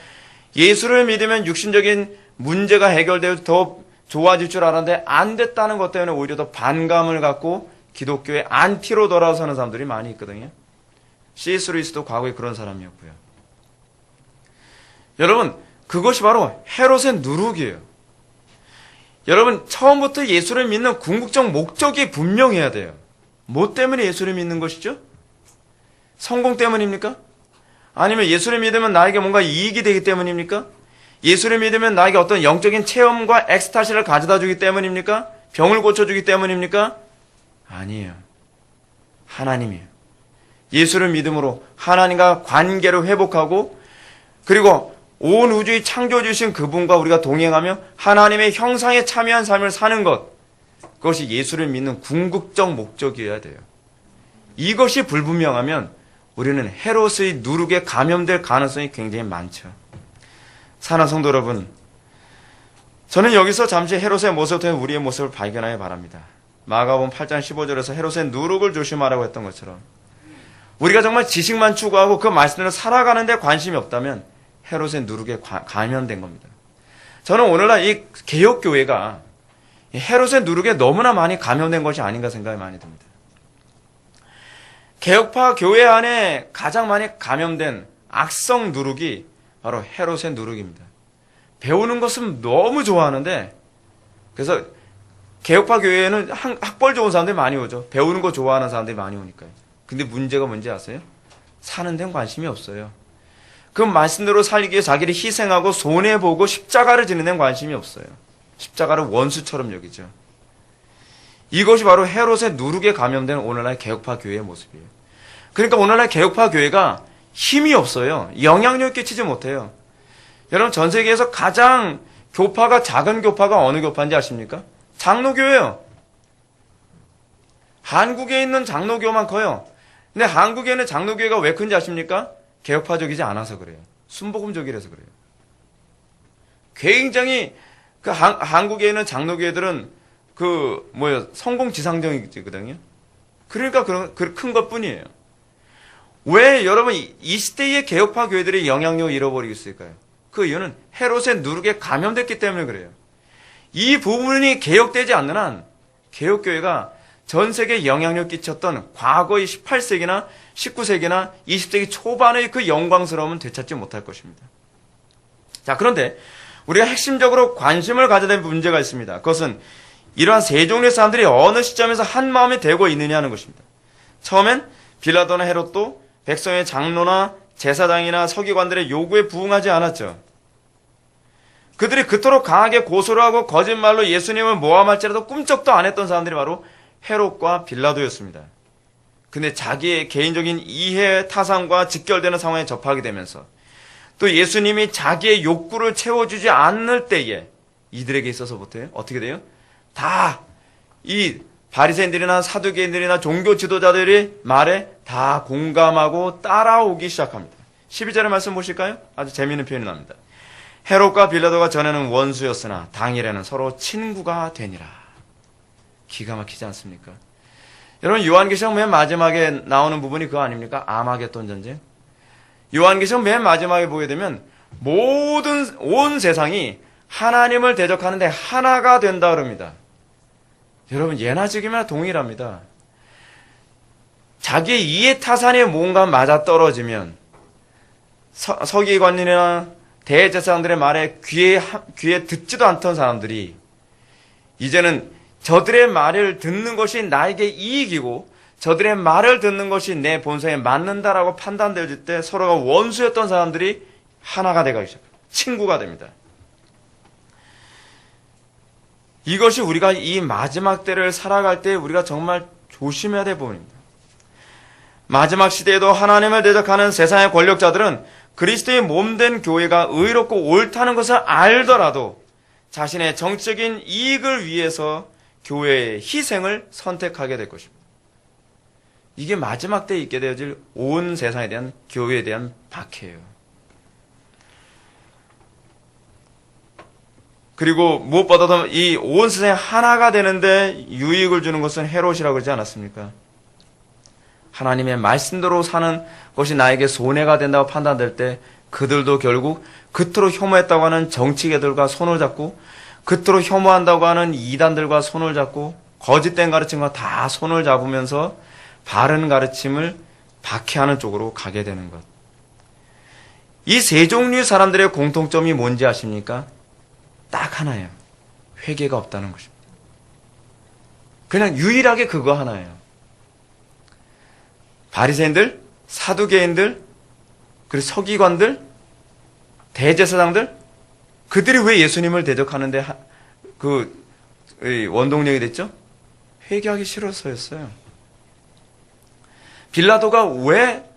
예수를 믿으면 육신적인 문제가 해결되어 더 좋아질 줄 알았는데 안 됐다는 것 때문에 오히려 더 반감을 갖고 기독교의 안티로 돌아서는 사람들이 많이 있거든요. C.S. 루이스도 과거에 그런 사람이었고요. 여러분 그것이 바로 헤롯의 누룩이에요. 여러분 처음부터 예수를 믿는 궁극적 목적이 분명해야 돼요. 뭐 때문에 예수를 믿는 것이죠? 성공 때문입니까? 아니면 예수를 믿으면 나에게 뭔가 이익이 되기 때문입니까? 예수를 믿으면 나에게 어떤 영적인 체험과 엑스타시를 가져다 주기 때문입니까? 병을 고쳐주기 때문입니까? 아니에요. 하나님이에요. 예수를 믿음으로 하나님과 관계를 회복하고 그리고 온 우주의 창조주신 그분과 우리가 동행하며 하나님의 형상에 참여한 삶을 사는 것, 그것이 예수를 믿는 궁극적 목적이어야 돼요. 이것이 불분명하면 우리는 헤롯의 누룩에 감염될 가능성이 굉장히 많죠. 사랑하는 성도 여러분, 저는 여기서 잠시 헤롯의 모습을 통해 우리의 모습을 발견하기 바랍니다. 마가복음 8장 15절에서 헤롯의 누룩을 조심하라고 했던 것처럼 우리가 정말 지식만 추구하고 그 말씀대로 살아가는 데 관심이 없다면 헤롯의 누룩에 감염된 겁니다. 저는 오늘날 이 개혁교회가 헤롯의 누룩에 너무나 많이 감염된 것이 아닌가 생각이 많이 듭니다. 개혁파 교회 안에 가장 많이 감염된 악성 누룩이 바로 헤롯의 누룩입니다. 배우는 것은 너무 좋아하는데, 그래서 개혁파 교회에는 학벌 좋은 사람들이 많이 오죠. 배우는 거 좋아하는 사람들이 많이 오니까요. 근데 문제가 뭔지 아세요? 사는 데는 관심이 없어요. 그 말씀대로 살기 위해 자기를 희생하고 손해보고 십자가를 지는 데는 관심이 없어요. 십자가를 원수처럼 여기죠. 이것이 바로 헤롯의 누룩에 감염된 오늘날 개혁파 교회의 모습이에요. 그러니까 오늘날 개혁파 교회가 힘이 없어요. 영향력 끼치지 못해요. 여러분, 전 세계에서 가장 교파가 작은 교파가 어느 교파인지 아십니까? 장로교예요. 한국에 있는 장로교만 커요. 근데 한국에 있는 장로교회가 왜 큰지 아십니까? 개혁파적이지 않아서 그래요. 순복음적이라서 그래요. 굉장히 한국에 있는 장로교회들은 성공지상적이거든요. 그러니까 큰 것뿐이에요. 왜 여러분 이 시대의 개혁파 교회들이 영향력을 잃어버리겠을까요? 그 이유는 헤롯의 누룩에 감염됐기 때문에 그래요. 이 부분이 개혁되지 않는 한 개혁교회가 전 세계에 영향력 끼쳤던 과거의 18세기나 19세기나 20세기 초반의 그 영광스러움은 되찾지 못할 것입니다. 자, 그런데 우리가 핵심적으로 관심을 가져야 될 문제가 있습니다. 그것은 이러한 세 종류의 사람들이 어느 시점에서 한 마음이 되고 있느냐 하는 것입니다. 처음엔 빌라도나 헤롯도 백성의 장로나 제사장이나 서기관들의 요구에 부응하지 않았죠. 그들이 그토록 강하게 고소를 하고 거짓말로 예수님을 모함할지라도 꿈쩍도 안 했던 사람들이 바로 헤롯과 빌라도였습니다. 근데 자기의 개인적인 이해 타산과 직결되는 상황에 접하게 되면서 또 예수님이 자기의 욕구를 채워주지 않을 때에 이들에게 있어서부터 어떻게 돼요? 다 이 바리새인들이나 사두개인들이나 종교 지도자들의 말에 다 공감하고 따라오기 시작합니다. 12절의 말씀 보실까요? 아주 재미있는 표현이 나옵니다. 헤롯과 빌라도가 전에는 원수였으나 당일에는 서로 친구가 되니라. 기가 막히지 않습니까? 여러분, 요한계시록 맨 마지막에 나오는 부분이 그거 아닙니까? 아마겟돈 전쟁. 요한계시록 맨 마지막에 보게 되면 온 세상이 하나님을 대적하는데 하나가 된다 그럽니다. 여러분, 예나 지금이나 동일합니다. 자기의 이해 타산에 뭔가 맞아떨어지면 서기관이나 대제사장들의 말에 귀에 듣지도 않던 사람들이 이제는 저들의 말을 듣는 것이 나에게 이익이고 저들의 말을 듣는 것이 내 본성에 맞는다라고 판단되어질 때 서로가 원수였던 사람들이 하나가 되기 시작합니다. 친구가 됩니다. 이것이 우리가 이 마지막 때를 살아갈 때 우리가 정말 조심해야 될 부분입니다. 마지막 시대에도 하나님을 대적하는 세상의 권력자들은 그리스도의 몸된 교회가 의롭고 옳다는 것을 알더라도 자신의 정치적인 이익을 위해서 교회의 희생을 선택하게 될 것입니다. 이게 마지막 때에 있게 되어질 온 세상에 대한 교회에 대한 박해예요. 그리고 무엇보다도 이 온 세상에 하나가 되는데 유익을 주는 것은 헤롯이라고 그러지 않았습니까? 하나님의 말씀대로 사는 것이 나에게 손해가 된다고 판단될 때 그들도 결국 그토록 혐오했다고 하는 정치계들과 손을 잡고 그토록 혐오한다고 하는 이단들과 손을 잡고 거짓된 가르침과 다 손을 잡으면서 바른 가르침을 박해하는 쪽으로 가게 되는 것. 이 세 종류의 사람들의 공통점이 뭔지 아십니까? 딱 하나예요. 회개가 없다는 것입니다. 그냥 유일하게 그거 하나예요. 바리새인들, 사두개인들, 그리고 서기관들, 대제사장들, 그들이 왜 예수님을 대적하는데 원동력이 됐죠? 회개하기 싫어서였어요. 빌라도가 왜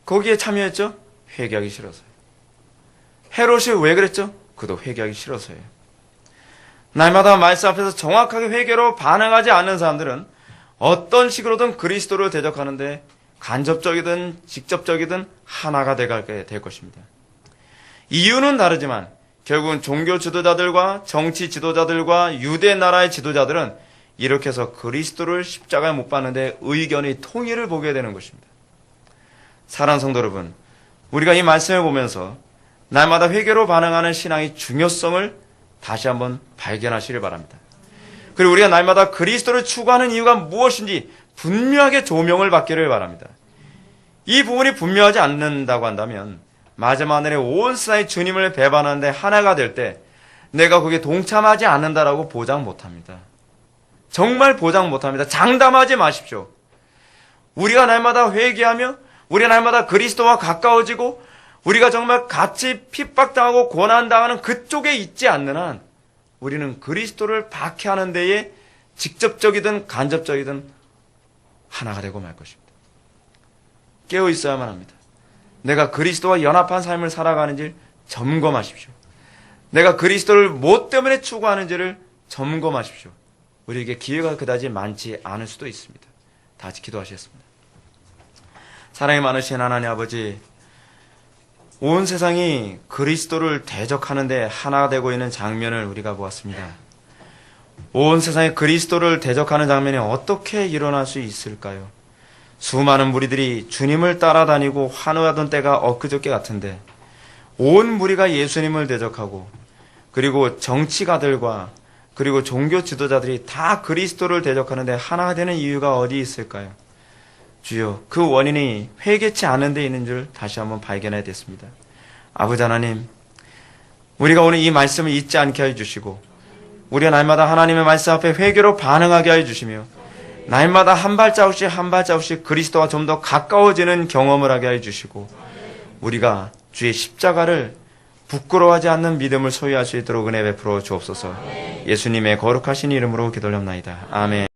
거기에 참여했죠? 회개하기 싫어서요. 헤롯이 왜 그랬죠? 그도 회개하기 싫어서예요. 날마다 말씀 앞에서 정확하게 회개로 반응하지 않는 사람들은 어떤 식으로든 그리스도를 대적하는데 간접적이든 직접적이든 하나가 돼가게 될 것입니다. 이유는 다르지만 결국은 종교 지도자들과 정치 지도자들과 유대 나라의 지도자들은 이렇게 해서 그리스도를 십자가에 못 박는데 의견이 통일을 보게 되는 것입니다. 사랑하는 성도 여러분, 우리가 이 말씀을 보면서 날마다 회개로 반응하는 신앙의 중요성을 다시 한번 발견하시길 바랍니다. 그리고 우리가 날마다 그리스도를 추구하는 이유가 무엇인지 분명하게 조명을 받기를 바랍니다. 이 부분이 분명하지 않는다고 한다면 마지막 날에 온 세상이 주님을 배반하는데 하나가 될 때 내가 거기에 동참하지 않는다라고 보장 못합니다. 정말 보장 못합니다. 장담하지 마십시오. 우리가 날마다 회개하며 우리가 날마다 그리스도와 가까워지고 우리가 정말 같이 핍박당하고 고난당하는 그쪽에 있지 않는 한 우리는 그리스도를 박해하는 데에 직접적이든 간접적이든 하나가 되고 말 것입니다. 깨어 있어야만 합니다. 내가 그리스도와 연합한 삶을 살아가는지를 점검하십시오. 내가 그리스도를 뭐 때문에 추구하는지를 점검하십시오. 우리에게 기회가 그다지 많지 않을 수도 있습니다. 다 같이 기도하시겠습니다. 사랑이 많으신 하나님 아버지, 온 세상이 그리스도를 대적하는데 하나가 되고 있는 장면을 우리가 보았습니다. 온 세상이 그리스도를 대적하는 장면이 어떻게 일어날 수 있을까요? 수많은 무리들이 주님을 따라다니고 환호하던 때가 엊그저께 같은데 온 무리가 예수님을 대적하고 그리고 정치가들과 그리고 종교 지도자들이 다 그리스도를 대적하는데 하나가 되는 이유가 어디 있을까요? 주여, 그 원인이 회개치 않은 데 있는 줄 다시 한번 발견해야 됐습니다. 아버지 하나님, 우리가 오늘 이 말씀을 잊지 않게 해주시고 우리가 날마다 하나님의 말씀 앞에 회개로 반응하게 해주시며 날마다 한 발자국씩 한 발자국씩 그리스도와 좀 더 가까워지는 경험을 하게 해주시고 우리가 주의 십자가를 부끄러워하지 않는 믿음을 소유할 수 있도록 은혜 베풀어 주옵소서. 예수님의 거룩하신 이름으로 기도합나이다. 아멘.